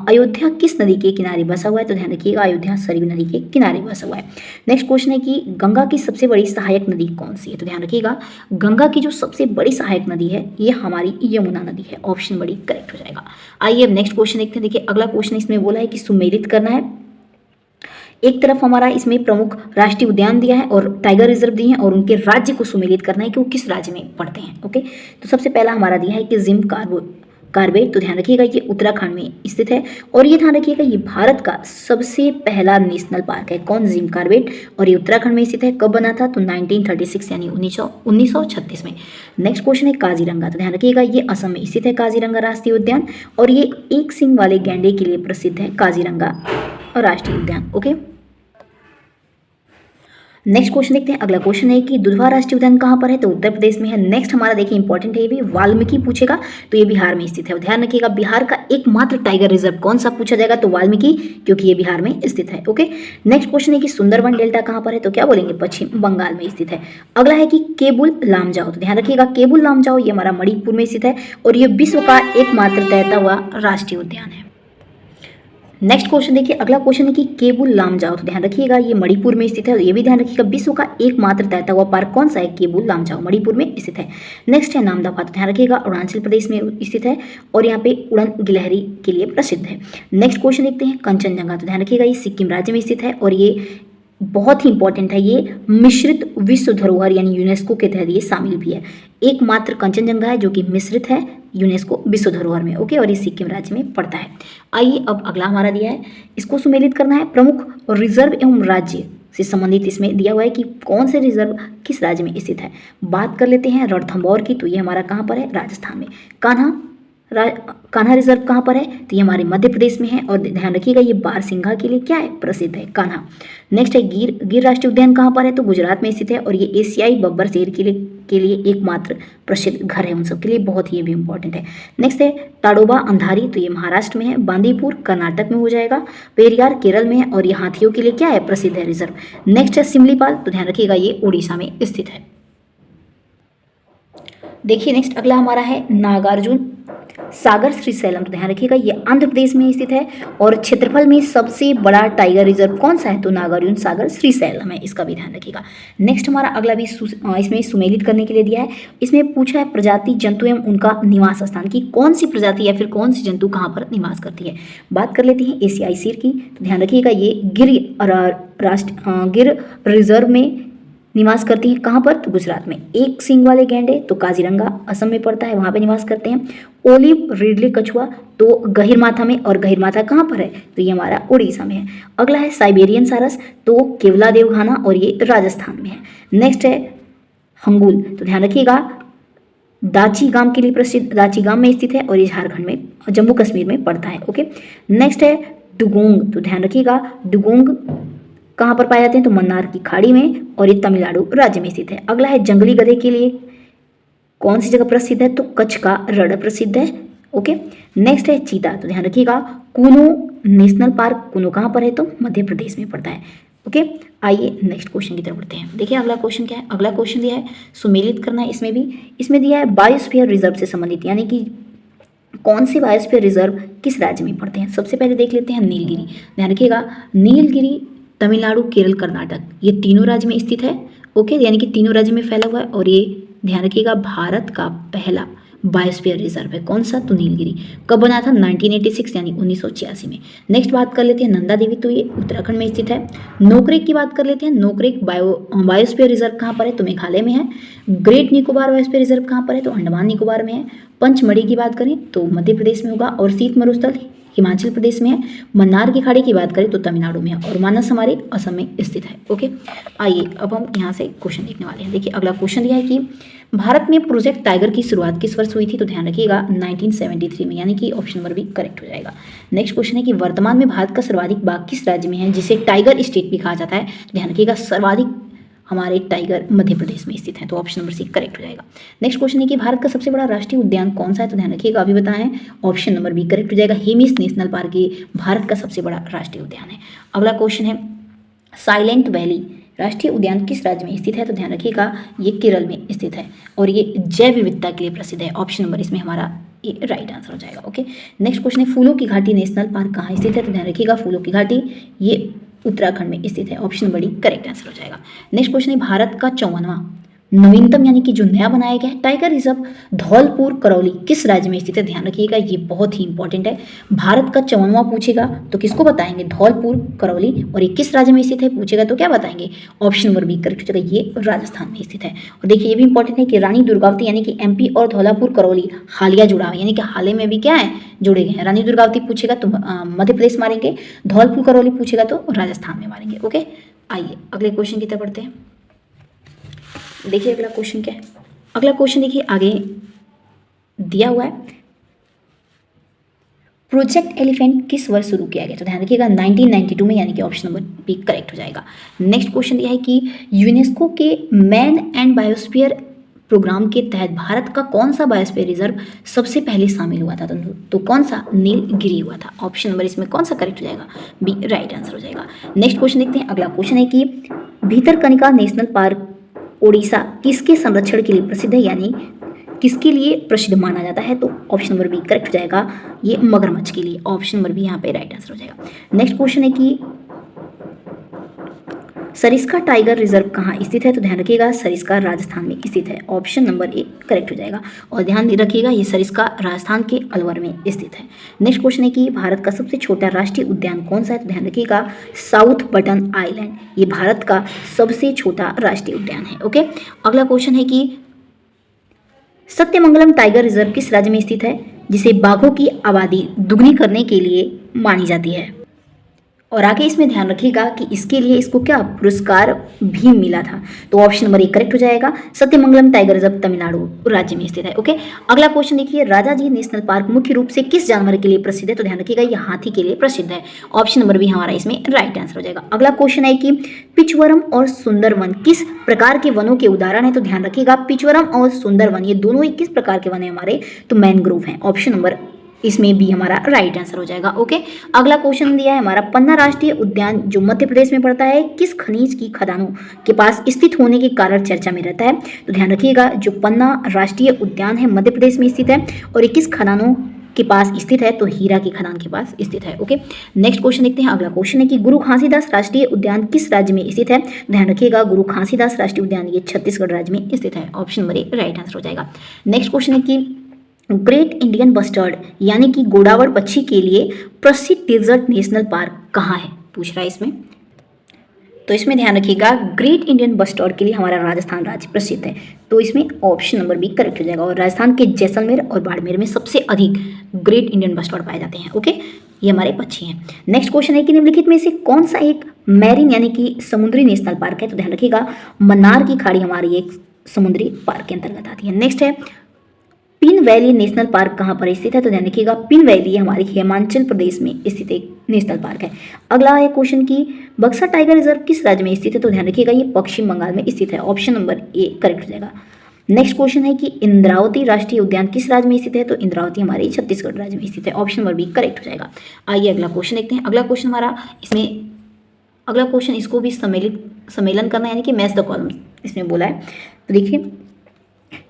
अयोध्या किस नदी के किनारे बसा हुआ है, तो ध्यान रखिएगा अयोध्या सरयू नदी के किनारे बसा हुआ है। नेक्स्ट क्वेश्चन है कि गंगा की सबसे बड़ी सहायक नदी कौन सी है, तो ध्यान रखिएगा गंगा की जो सबसे बड़ी सहायक नदी है ये हमारी यमुना नदी है। ऑप्शन बड़ी करेक्ट हो जाएगा। आइए अब नेक्स्ट क्वेश्चन देखते हैं। देखिए अगला क्वेश्चन इसमें बोला है कि सुमेलित करना है, एक तरफ हमारा इसमें प्रमुख राष्ट्रीय उद्यान दिया है और टाइगर रिजर्व दिए हैं और उनके राज्य को सुमेलित करना है कि वो किस राज्य में पड़ते हैं। ओके, तो सबसे पहला हमारा दिया है कि जिम कार्बेट, तो ध्यान रखिएगा ये उत्तराखंड में स्थित है और ये ध्यान रखिएगा ये भारत का सबसे पहला नेशनल पार्क है। कौन, जिम कार्बेट, और ये उत्तराखंड में स्थित है। कब बना था, तो 1936 यानी 1936 में। नेक्स्ट क्वेश्चन है काजीरंगा, तो ध्यान रखिएगा ये असम में स्थित है काजीरंगा राष्ट्रीय उद्यान और ये एक सींग वाले गैंडे के लिए प्रसिद्ध है काजीरंगा राष्ट्रीय उद्यान। ओके, नेक्स्ट क्वेश्चन देखते हैं। अगला क्वेश्चन है कि दुधवा राष्ट्रीय उद्यान कहाँ पर है, तो उत्तर प्रदेश में है। नेक्स्ट हमारा देखिए इंपॉर्टेंट है, ये भी वाल्मीकि पूछेगा, तो ये बिहार में स्थित है। ध्यान रखिएगा, बिहार का एकमात्र टाइगर रिजर्व कौन सा पूछा जाएगा, तो वाल्मीकि, क्योंकि ये बिहार में स्थित है। ओके, नेक्स्ट क्वेश्चन है कि सुंदरवन डेल्टा कहाँ पर है, तो क्या बोलेंगे, पश्चिम बंगाल में स्थित है। अगला है कि केबुल लामजाओ, तो ध्यान रखिएगा केबुल लामजाओ ये हमारा मणिपुर में स्थित है और ये विश्व का एकमात्र तैरता हुआ राष्ट्रीय उद्यान है। नेक्स्ट क्वेश्चन देखिए, अगला क्वेश्चन है कि केबुल लामजाओ, तो ध्यान रखिएगा ये मणिपुर में स्थित है। ये भी ध्यान रखिएगा विश्व का एकमात्र तैरता हुआ पार्क कौन सा है, केबुल लामजाओ मणिपुर में स्थित है। नेक्स्ट है नामदफा, तो ध्यान रखिएगा अरुणाचल प्रदेश में स्थित है और यहाँ पे उड़न गिलहरी के लिए प्रसिद्ध है। नेक्स्ट क्वेश्चन देखते हैं कंचनजंगा, तो ध्यान रखिएगा ये सिक्किम राज्य में स्थित है और ये बहुत ही इंपॉर्टेंट है, ये मिश्रित विश्व धरोहर यानी यूनेस्को के तहत ये शामिल भी है। एकमात्र कंचनजंगा है जो कि मिश्रित है यूनेस्को विश्व धरोहर में। ओके, और ये सिक्किम राज्य में पड़ता है। आइए अब अगला हमारा दिया है, इसको सुमेलित करना है। प्रमुख रिजर्व एवं राज्य से संबंधित इसमें दिया हुआ है कि कौन से रिजर्व किस राज्य में स्थित है। बात कर लेते हैं रणथंभौर की, तो ये हमारा कहाँ पर है, राजस्थान में। कान्हा रिजर्व कहाँ पर है, तो ये हमारे मध्य प्रदेश में है और ध्यान रखिएगा ये बारसिंघा के लिए क्या है, प्रसिद्ध है कान्हा। नेक्स्ट है गिर राष्ट्रीय उद्यान कहाँ पर है, तो गुजरात में स्थित है और ये एशियाई बब्बर शेर के लिए एकमात्र प्रसिद्ध घर है उन सब के लिए, बहुत ही ये भी इंपॉर्टेंट है। नेक्स्ट है ताडोबा अंधारी, तो ये महाराष्ट्र में है। बांदीपुर कर्नाटक में हो जाएगा। पेरियार केरल में है और ये हाथियों के लिए क्या है, प्रसिद्ध है रिजर्व। नेक्स्ट है सिमलीपाल, तो ध्यान रखिएगा ये उड़ीसा में स्थित है। देखिए नेक्स्ट अगला हमारा है नागार्जुन सागर श्रीशैलम, तो ध्यान रखिएगा ये आंध्र प्रदेश में स्थित है और क्षेत्रफल में सबसे बड़ा टाइगर रिजर्व कौन सा है, तो नागार्जुन सागर श्रीशैलम है, इसका भी ध्यान रखिएगा। नेक्स्ट हमारा अगला भी इसमें सुमेलित करने के लिए दिया है। इसमें पूछा है प्रजाति जंतु एवं उनका निवास स्थान की, कौन सी प्रजाति या फिर कौन सी जंतु कहाँ पर निवास करती है। बात कर लेते हैं एशियाई शेर की, तो ध्यान रखिएगा ये गिर रिजर्व में निवास करती हैं। कहाँ पर, तो गुजरात में। एक सींग वाले गैंडे, तो काजीरंगा असम में पड़ता है, वहाँ पे निवास करते हैं। ओलिव रिडले कछुआ, तो गहिरमाथा में, और गहिरमाथा कहाँ पर है, तो ये हमारा उड़ीसा में है। अगला है साइबेरियन सारस, तो केवला देवघाना और ये राजस्थान में है। नेक्स्ट है हंगुल, तो ध्यान रखिएगा दाची गांव के लिए प्रसिद्ध, दाची गांव में स्थित है और ये झारखंड में, जम्मू कश्मीर में पड़ता है। ओके, नेक्स्ट है डुगोंग, तो ध्यान रखिएगा डुगोंग कहाँ पर पाए जाते हैं, तो मन्नार की खाड़ी में और ये तमिलनाडु राज्य में स्थित है। अगला है जंगली गधे के लिए कौन सी जगह प्रसिद्ध है, तो कच्छ का रण प्रसिद्ध है। ओके, नेक्स्ट है चीता, तो ध्यान रखिएगा कूनो नेशनल पार्क, कूनो कहाँ पर है, तो मध्य प्रदेश में पड़ता है। ओके, आइए नेक्स्ट क्वेश्चन की तरफ बढ़ते हैं। देखिए अगला क्वेश्चन क्या है, अगला क्वेश्चन दिया है सुमेलित करना है। इसमें दिया है बायोस्फीयर रिजर्व से संबंधित, यानी कि कौन से बायोस्फीयर रिजर्व किस राज्य में पड़ते हैं। सबसे पहले देख लेते हैं नीलगिरी, ध्यान रखिएगा नीलगिरी तमिलनाडु, केरल, कर्नाटक, ये तीनों राज्य में स्थित है। ओके, यानी कि तीनों राज्य में फैला हुआ है और ये ध्यान रखिएगा भारत का पहला बायोस्फीयर रिजर्व है। कौन सा, तो नीलगिरी। कब बना था, 1986 यानी 1986 में। नेक्स्ट बात कर लेते हैं नंदा देवी, तो ये उत्तराखंड में स्थित है। नोकरेक की बात कर लेते हैं। नोकरेक बायोस्फीयर रिजर्व कहाँ पर है, तो मेघालय में है। ग्रेट निकोबार बायोस्फीयर रिजर्व कहाँ पर है, तो अंडमान निकोबार में है। पंचमढ़ी की बात करें तो मध्य प्रदेश में होगा और शीत मरुस्थल हिमाचल प्रदेश में है। मन्नार की खाड़ी की बात करें तो तमिलनाडु में है और मानस हमारे असम में स्थित है। ओके, आइए अब हम यहाँ से क्वेश्चन देखने वाले हैं। देखिए अगला क्वेश्चन दिया है कि भारत में प्रोजेक्ट टाइगर की शुरुआत किस वर्ष हुई थी, तो ध्यान रखिएगा 1973 में, यानी कि ऑप्शन नंबर भी करेक्ट हो जाएगा। नेक्स्ट क्वेश्चन है कि वर्तमान में भारत का सर्वाधिक बाघ किस राज्य में है, जिसे टाइगर स्टेट भी कहा जाता है। ध्यान रखिएगा सर्वाधिक हमारे टाइगर मध्य प्रदेश में स्थित है, तो ऑप्शन नंबर सी करेक्ट हो जाएगा। नेक्स्ट क्वेश्चन है कि भारत का सबसे बड़ा राष्ट्रीय उद्यान कौन सा है, तो ध्यान रखिएगा अभी बताएं, ऑप्शन नंबर बी करेक्ट हो जाएगा। हेमिस नेशनल पार्क ये भारत का सबसे बड़ा राष्ट्रीय उद्यान है। अगला क्वेश्चन है साइलेंट वैली राष्ट्रीय उद्यान किस राज्य में स्थित है, तो ध्यान रखिएगा ये केरल में स्थित है और ये जैव विविधता के लिए प्रसिद्ध है। ऑप्शन नंबर इसमें हमारा ये राइट आंसर हो जाएगा। ओके, नेक्स्ट क्वेश्चन है फूलों की घाटी नेशनल पार्क कहाँ स्थित है, तो ध्यान रखिएगा फूलों की घाटी ये उत्तराखंड में स्थित है। Option number D correct answer हो जाएगा। नेक्स्ट क्वेश्चन है भारत का 54वां नवीनतम यानी कि जो नया बनाया गया है टाइगर रिजर्व धौलपुर करौली किस राज्य में स्थित है। ध्यान रखिएगा ये बहुत ही इंपॉर्टेंट है। भारत का 54वां पूछेगा तो किसको बताएंगे, धौलपुर करौली, और ये किस राज्य में स्थित है पूछेगा तो क्या बताएंगे, ऑप्शन नंबर बी करेक्ट हो जाएगा, ये राजस्थान में स्थित है। और देखिए ये भी इंपॉर्टेंट है कि रानी दुर्गावती यानी कि एमपी और धौलापुर करौली हालिया जुड़ाव यानी कि हाल ही में भी क्या है, जुड़े गए हैं। रानी दुर्गावती पूछेगा तो मध्य प्रदेश मारेंगे, धौलपुर करौली पूछेगा तो राजस्थान में मारेंगे। ओके, आइए अगले क्वेश्चन की तरफ बढ़ते हैं। देखिए अगला क्वेश्चन क्या है, अगला क्वेश्चन देखिए आगे दिया हुआ है प्रोजेक्ट एलिफेंट किस वर्ष शुरू किया गया? तो ध्यान रखिएगा 1992 में, यानी कि ऑप्शन नंबर बी करेक्ट हो जाएगा। नेक्स्ट क्वेश्चन दिया है कि यूनेस्को के मैन एंड बायोस्फीयर प्रोग्राम के तहत भारत का कौन सा बायोस्फीयर रिजर्व सबसे पहले शामिल हुआ था? तो कौन सा? नीलगिरी हुआ था। ऑप्शन नंबर इसमें कौन सा करेक्ट हो जाएगा? बी राइट आंसर हो जाएगा। नेक्स्ट क्वेश्चन देखते हैं। अगला क्वेश्चन है कि भीतरकनिका नेशनल पार्क ओडिशा किसके संरक्षण के लिए प्रसिद्ध है, यानी किसके लिए प्रसिद्ध माना जाता है? तो ऑप्शन नंबर बी करेक्ट हो जाएगा, ये मगरमच्छ के लिए। ऑप्शन नंबर बी यहाँ पे राइट आंसर हो जाएगा। नेक्स्ट क्वेश्चन है कि सरिस्का टाइगर रिजर्व कहाँ स्थित है? तो ध्यान रखिएगा सरिस्का राजस्थान में स्थित है। ऑप्शन नंबर ए करेक्ट हो जाएगा। और ध्यान रखिएगा ये सरिस्का राजस्थान के अलवर में स्थित है। नेक्स्ट क्वेश्चन है कि भारत का सबसे छोटा राष्ट्रीय उद्यान कौन सा है? तो ध्यान रखिएगा साउथ बटन आइलैंड, ये भारत का सबसे छोटा राष्ट्रीय उद्यान है। ओके, अगला क्वेश्चन है कि सत्यमंगलम टाइगर रिजर्व किस राज्य में स्थित है, जिसे बाघों की आबादी दुगनी करने के लिए मानी जाती है? और आगे इसमें ध्यान रखिएगा कि इसके लिए इसको क्या पुरस्कार भी मिला था। तो ऑप्शन नंबर 1 करेक्ट हो जाएगा। सत्यमंगलम टाइगर रिजर्व तमिलनाडु राज्य में स्थित है। ओके, अगला क्वेश्चन देखिए, राजाजी नेशनल पार्क मुख्य रूप से किस जानवर के लिए प्रसिद्ध है? तो ध्यान रखिएगा ये हाथी के लिए प्रसिद्ध है। ऑप्शन नंबर भी हमारा इसमें राइट आंसर हो जाएगा। अगला क्वेश्चन है कि पिचवरम और सुंदरवन किस प्रकार के वनों के उदाहरण है? तो ध्यान रखिएगा पिचवरम और सुंदरवन ये दोनों ही किस प्रकार के वन है हमारे? तो मैनग्रोव हैं। ऑप्शन नंबर इसमें भी हमारा राइट आंसर हो जाएगा। ओके, अगला क्वेश्चन दिया है हमारा पन्ना राष्ट्रीय उद्यान जो मध्य प्रदेश में पड़ता है किस खनिज की खदानों के पास स्थित होने के कारण चर्चा में रहता है? तो ध्यान रखिएगा जो पन्ना राष्ट्रीय उद्यान है मध्य प्रदेश में स्थित है और ये किस खदानों के पास स्थित है? तो हीरा की खदान के पास स्थित है। ओके, नेक्स्ट क्वेश्चन देखते हैं। अगला क्वेश्चन है कि गुरु घासीदास राष्ट्रीय उद्यान किस राज्य में स्थित है? ध्यान रखिएगा गुरु घासीदास राष्ट्रीय उद्यान ये छत्तीसगढ़ राज्य में स्थित है। Option number A right answer हो जाएगा। नेक्स्ट क्वेश्चन है कि ग्रेट इंडियन बस्टर्ड यानी कि गोडावड़ पक्षी के लिए प्रसिद्ध डेजर्ट नेशनल पार्क कहाँ है, पूछ रहा है इसमें। तो इसमें ध्यान रखिएगा ग्रेट इंडियन बस्टर्ड के लिए हमारा राजस्थान राज्य प्रसिद्ध है। तो इसमें ऑप्शन नंबर बी करेक्ट हो जाएगा। और राजस्थान के जैसलमेर और बाड़मेर में सबसे अधिक ग्रेट इंडियन बस्टर्ड पाए जाते हैं। ओके, ये हमारे पक्षी हैं। नेक्स्ट क्वेश्चन है कि निम्नलिखित में से कौन सा एक मैरीन यानी कि समुद्री नेशनल पार्क है? तो ध्यान रखिएगा मन्नार की खाड़ी हमारी एक समुद्री पार्क के अंतर्गत आती है। नेक्स्ट है पिन वैली नेशनल पार्क कहाँ पर स्थित है? तो ध्यान रखिएगा पिन वैली हमारे हिमाचल प्रदेश में स्थित एक नेशनल पार्क है। अगला है क्वेश्चन की बक्सा टाइगर रिजर्व किस राज्य में स्थित है? तो ध्यान रखिएगा ये पश्चिम बंगाल में स्थित है। ऑप्शन नंबर ए करेक्ट हो जाएगा। नेक्स्ट क्वेश्चन है कि इंद्रावती राष्ट्रीय उद्यान किस राज्य में स्थित है? तो इंद्रावती हमारे छत्तीसगढ़ राज्य में स्थित है। ऑप्शन नंबर बी करेक्ट हो जाएगा। आइए अगला क्वेश्चन देखते हैं। अगला क्वेश्चन हमारा इसमें अगला क्वेश्चन इसको भी सम्मेलन करना यानी कि मैच द कॉलम इसमें बोला है। तो देखिए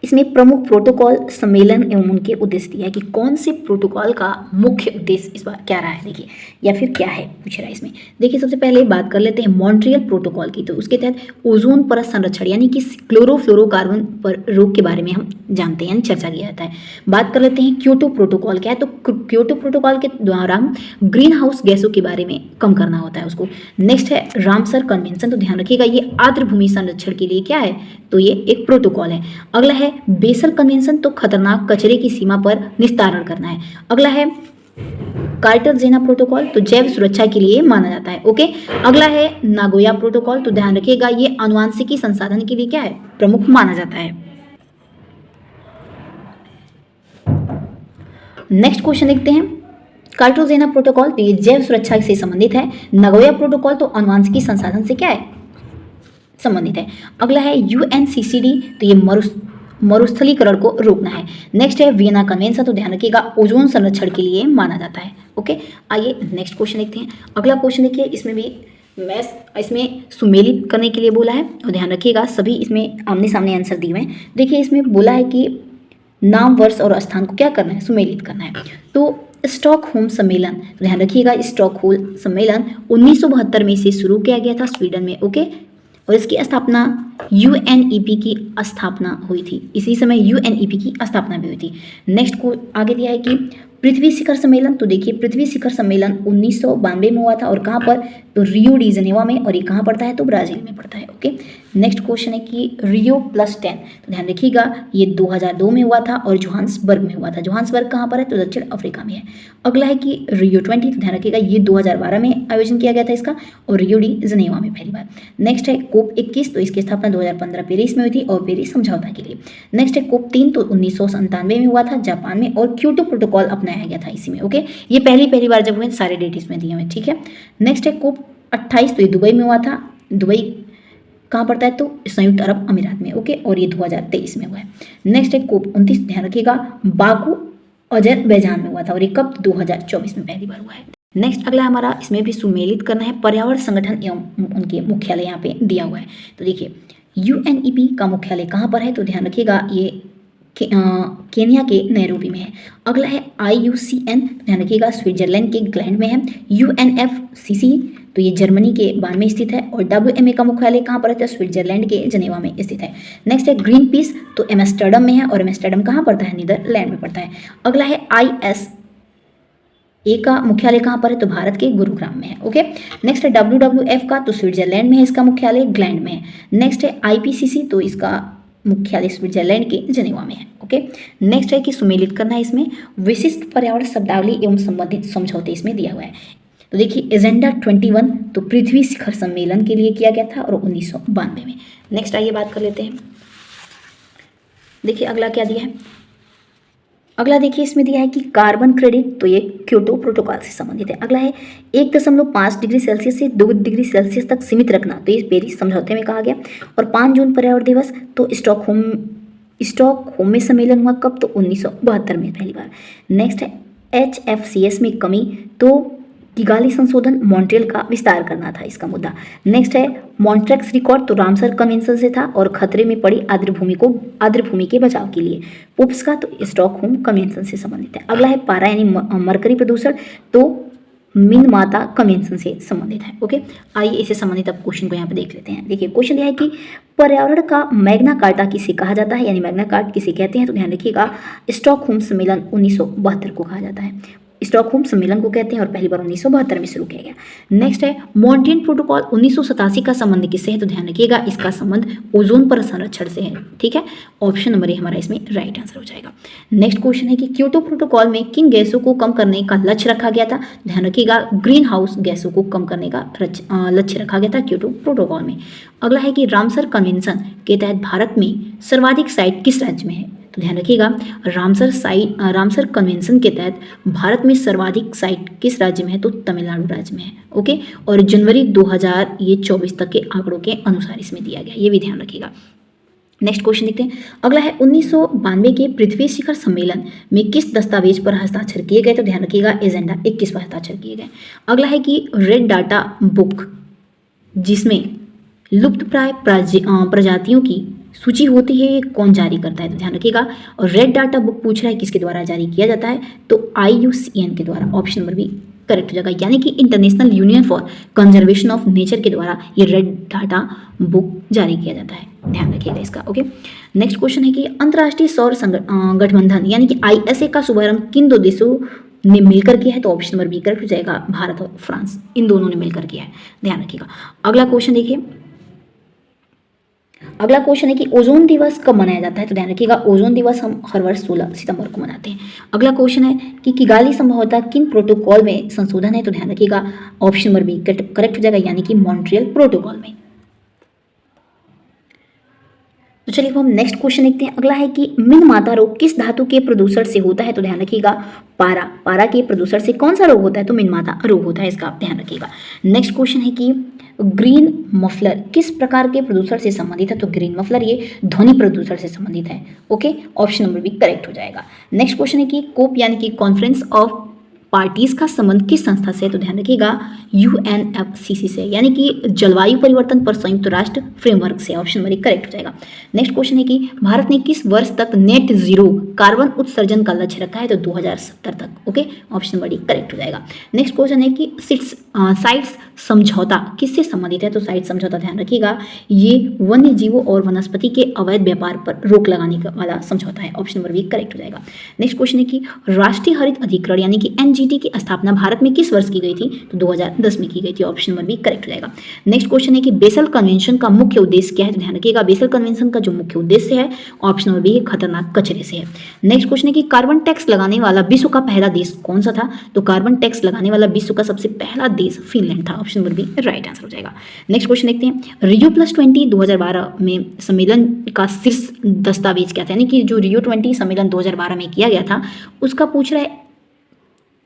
इसमें प्रमुख प्रोटोकॉल सम्मेलन एवं उनके उद्देश्य दिया है कि कौन से प्रोटोकॉल का मुख्य उद्देश्य इस बार क्या रहा है, देखिए या फिर क्या है पूछ रहा है इसमें। देखिए सबसे पहले बात कर लेते हैं मॉन्ट्रियल प्रोटोकॉल की। तो उसके तहत ओजोन परत संरक्षण यानी कि क्लोरोफ्लोरोकार्बन पर रोक के बारे में हम जानते हैं यानी चर्चा किया जाता है। बात कर लेते हैं क्योटो प्रोटोकॉल क्या है। तो क्योटो प्रोटोकॉल के द्वारा हम ग्रीन हाउस गैसों के बारे में कम करना होता है उसको। नेक्स्ट है रामसर कन्वेंशन। तो ध्यान रखिएगा ये आर्द्र भूमि संरक्षण के लिए क्या है? तो ये एक प्रोटोकॉल है। अगला है बेसल कन्वेंशन। तो खतरनाक कचरे की सीमा पर निस्तारण करना है। अगला है कार्टाजेना प्रोटोकॉल। तो जैव सुरक्षा के लिए माना जाता है। ओके, अगला है नागोया प्रोटोकॉल। तो ध्यान रखिएगा ये आनुवांशिकी संसाधन के लिए क्या है? प्रमुख माना जाता है। नेक्स्ट क्वेश्चन देखते हैं कार्टाजेना प्रोटोकॉल। तो ये जैव सुरक्षा से संबंधित है। नागोया प्रोटोकॉल तो आनुवांशिकी संसाधन से क्या है? संबंधित है। अगला है UNCCD। तो ये मरुस्थलीकरण को रोकना है। नेक्स्ट है वियना कन्वेंशन। तो ध्यान रखिएगा ओजोन संरक्षण के लिए माना जाता है। ओके, आइए नेक्स्ट क्वेश्चन देखते हैं। अगला क्वेश्चन देखिए इसमें भी इसमें सुमेलित करने के लिए बोला है और ध्यान रखिएगा सभी इसमें आमने सामने आंसर दिए हुए हैं। देखिए इसमें बोला है कि नाम, वर्ष और स्थान को क्या करना है? सुमेलित करना है। तो स्टॉकहोम सम्मेलन, तो ध्यान रखिएगा स्टॉकहोम सम्मेलन 1972 में से शुरू किया गया था स्वीडन में। ओके, और इसकी स्थापना UNEP की स्थापना हुई थी। इसी समय UNEP की स्थापना भी हुई थी। नेक्स्ट को आगे दिया है कि पृथ्वी शिखर सम्मेलन। तो देखिए पृथ्वी शिखर सम्मेलन 1992 में हुआ था और कहाँ पर? तो रियो डी जनेवा में, और ये कहाँ पड़ता है तो ब्राज़ील में पड़ता है। ओके, नेक्स्ट क्वेश्चन है कि रियो +10, तो ध्यान रखिएगा ये 2002 में हुआ था और जोहान्सबर्ग में हुआ था। जोहान्सबर्ग कहाँ पर है तो दक्षिण अफ्रीका में है। अगला है कि रियो 20, तो ध्यान रखिएगा ये 2012 में आयोजन किया गया था इसका, और रियो डी जनेवा में पहली बार। नेक्स्ट है COP 21, तो इसकी स्थापना 2015 पेरिस में हुई थी और पेरिस समझौता के लिए। नेक्स्ट है COP 3, तो 1997 में हुआ था जापान में, और क्योटो प्रोटोकॉल अपनाया गया था इसी में। ओके, ये पहली बार जब हुए, सारे डेट इसमें दिए हुए, ठीक है। नेक्स्ट है COP 28, तो ये दुबई में हुआ था। दुबई कहाँ पड़ता है तो संयुक्त अरब अमीरात में। ओके, और ये 2023 में हुआ है। नेक्स्ट है COP 29, ध्यान रखिएगा बाकू अजरबैजान में हुआ था, और ये कब 2024 में पहली बार हुआ है। नेक्स्ट अगला हमारा, इसमें भी सुमेलित करना है पर्यावरण संगठन एवं उनके मुख्यालय यहाँ पे दिया हुआ है। तो देखिए UNEP का मुख्यालय कहाँ पर है तो ध्यान रखिएगा ये केन्या के नैरोबी में है। अगला है IUCN, ध्यान रखिएगा स्विट्जरलैंड के ग्लैंड में है। UNFCCC, तो ये जर्मनी के बान में स्थित है, और WMA का मुख्यालय कहाँ पर है तो स्विट्जरलैंड के जनेवा में स्थित है। नेक्स्ट है ग्रीन पीस, तो एम्स्टर्डम में है, और एम्स्टर्डम कहाँ पड़ता है नीदरलैंड में पड़ता है। अगला है ISA का मुख्यालय कहाँ पर है तो भारत के गुरुग्राम में है। ओके, नेक्स्ट है WWF का, तो स्विट्जरलैंड में है, इसका मुख्यालय ग्लैंड में है। नेक्स्ट है IPCC, तो इसका मुख्यालय स्विट्जरलैंड के जनेवा में है। ओके, नेक्स्ट है कि सुमेलित करना है इसमें विशिष्ट पर्यावरण शब्दावली एवं संबंधित समझौते इसमें दिया हुआ है। तो देखिए एजेंडा 21, तो पृथ्वी शिखर सम्मेलन के लिए किया गया था और 1992 में। नेक्स्ट आइए बात कर लेते हैं। देखिए अगला क्या दिया है, अगला देखिए इसमें दिया है कि कार्बन क्रेडिट, तो ये क्योटो प्रोटोकॉल से संबंधित है। अगला है 1.5 डिग्री सेल्सियस से 2 डिग्री सेल्सियस तक सीमित रखना, तो ये पेरिस समझौते में कहा गया। और 5 जून पर्यावरण दिवस, तो स्टॉकहोम में सम्मेलन हुआ कब तो 1972 में पहली बार। नेक्स्ट है HFCS में कमी, तो किगाली संशोधन मॉन्ट्रियल का विस्तार करना था इसका मुद्दा। नेक्स्ट है मॉन्ट्रेक्स रिकॉर्ड, तो रामसर कन्वेंशन से था और खतरे में पड़ी आर्द्रभूमि के बचाव के लिए। पुप्स का, तो स्टॉकहोम कन्वेंशन से संबंधित है। अगला है पारा यानी मरकरी प्रदूषण, तो मिनमाता कन्वेंशन से संबंधित है। ओके, आइए इससे संबंधित अब क्वेश्चन को यहाँ पे देख लेते हैं। देखिए क्वेश्चन यह है कि पर्यावरण का मैग्ना कार्टा किसे कहा जाता है, यानी मैग्ना कार्ट किसे कहते हैं तो ध्यान रखिएगा स्टॉकहोम सम्मेलन 1972 को कहा जाता है। स्टॉकहोम सम्मेलन को कहते हैं और पहली बार 1972 में शुरू किया गया। नेक्स्ट है मॉन्ट्रियल प्रोटोकॉल 1987 का संबंध किससे है तो ध्यान रखिएगा इसका संबंध ओजोन पर संरक्षण से है। ठीक है, ऑप्शन नंबर ए हमारा इसमें राइट आंसर हो जाएगा। नेक्स्ट क्वेश्चन है कि क्योटो प्रोटोकॉल में किन गैसों को कम करने का लक्ष्य रखा गया था, ध्यान रखिएगा ग्रीन हाउस गैसों को कम करने का लक्ष्य रखा गया था क्योटो प्रोटोकॉल में। अगला है कि रामसर कन्वेंशन के तहत भारत में सर्वाधिक साइट किस राज्य में है, तो ध्यान रखिएगा रामसर कन्वेंशन के तहत भारत में सर्वाधिक साइट किस राज्य में है तो तमिलनाडु राज्य में है। ओके, और जनवरी 2024 तक के आंकड़ों के अनुसार इसमें दिया गया, ये भी ध्यान रखिएगा। नेक्स्ट क्वेश्चन देखते हैं। अगला है 1992 के पृथ्वी शिखर सम्मेलन में किस दस्तावेज पर हस्ताक्षर किए गए, तो ध्यान रखिएगा एजेंडा 21 पर हस्ताक्षर किए गए। अगला है कि रेड डाटा बुक जिसमें लुप्तप्राय प्रजातियों की सूची होती है, कौन जारी करता है तो ध्यान रखिएगा। और रेड डाटा बुक पूछ रहा है किसके द्वारा जारी किया जाता है तो IUCN के द्वारा, ऑप्शन नंबर बी करेक्ट हो जाएगा, यानी कि international union for conservation of nature के द्वारा ये रेड डाटा बुक जारी किया जाता है, ध्यान रखिएगा इसका। ओके, नेक्स्ट क्वेश्चन है कि अंतर्राष्ट्रीय सौर गठबंधन यानी कि ISA का शुभारंभ किन दो देशों ने मिलकर किया है तो ऑप्शन नंबर बी करेक्ट हो जाएगा, भारत और फ्रांस, इन दोनों ने मिलकर किया है, ध्यान रखिएगा। अगला क्वेश्चन देखिए, अगला क्वेश्चन है कि ओजोन दिवस कब मनाया जाता है तो ध्यान रखिएगा ओजोन दिवस हम हर वर्ष 16 सितंबर को मनाते हैं। अगला क्वेश्चन है कि किगाली संभवतः किन प्रोटोकॉल में संशोधन है तो ध्यान रखिएगा ऑप्शन नंबर बी करेक्ट हो जाएगा, यानी कि मॉन्ट्रियल प्रोटोकॉल में। तो चलिए हम नेक्स्ट क्वेश्चन देखते हैं। अगला है कि मिनमाता रोग किस धातु के प्रदूषण से होता है तो ध्यान रखिएगा पारा के प्रदूषण से कौन सा रोग होता है तो मिनमाता रोग होता है, इसका आप ध्यान रखिएगा। नेक्स्ट क्वेश्चन है कि ग्रीन मफलर किस प्रकार के प्रदूषण से संबंधित है तो ग्रीन मफलर ये ध्वनि प्रदूषण से संबंधित है। Okay, option number B correct हो जाएगा। नेक्स्ट क्वेश्चन है कि कोप यानी कि कॉन्फ्रेंस ऑफ पार्टीज का संबंध किस संस्था से तो ध्यान रखिएगा UNFCCC से, यानी कि जलवायु परिवर्तन पर संयुक्त राष्ट्र फ्रेमवर्क से, ऑप्शन नंबर एक करेक्ट हो जाएगा। नेक्स्ट क्वेश्चन है कि भारत ने किस वर्ष तक नेट जीरो कार्बन उत्सर्जन का लक्ष्य रखा है तो 2070 तक। Okay, option number D correct हो जाएगा। नेक्स्ट क्वेश्चन है कि साइट्स समझौता किससे संबंधित है तो साइट समझौता ध्यान रखिएगा ये वन्य जीवों और वनस्पति के अवैध व्यापार पर रोक लगाने वाला समझौता है, ऑप्शन नंबर बी करेक्ट हो जाएगा। नेक्स्ट क्वेश्चन है कि राष्ट्रीय हरित अधिकरण यानी कि NGO आईसीजीटी की स्थापना भारत में किस वर्ष की गई थी? तो 2010 में की गई थी। ऑप्शन नंबर बी करेक्ट हो जाएगा। नेक्स्ट क्वेश्चन है कि बेसल कन्वेंशन का मुख्य उद्देश्य क्या है? तो ध्यान रखिएगा, बेसल कन्वेंशन का जो मुख्य उद्देश्य है ऑप्शन नंबर बी खतरनाक कचरे से है। नेक्स्ट क्वेश्चन है कि कार्बन टैक्स लगाने वाला विश्व का पहला देश कौन सा था? तो कार्बन टैक्स लगाने वाला विश्व का सबसे पहला देश फिनलैंड था। Option number B right answer हो जाएगा। नेक्स्ट क्वेश्चन देखते हैं, रियो प्लस 20 2012 में सम्मेलन का शीर्ष दस्तावेज क्या था? यानी कि जो रियो 20 सम्मेलन 2012 में किया गया था उसका पूछ रहा है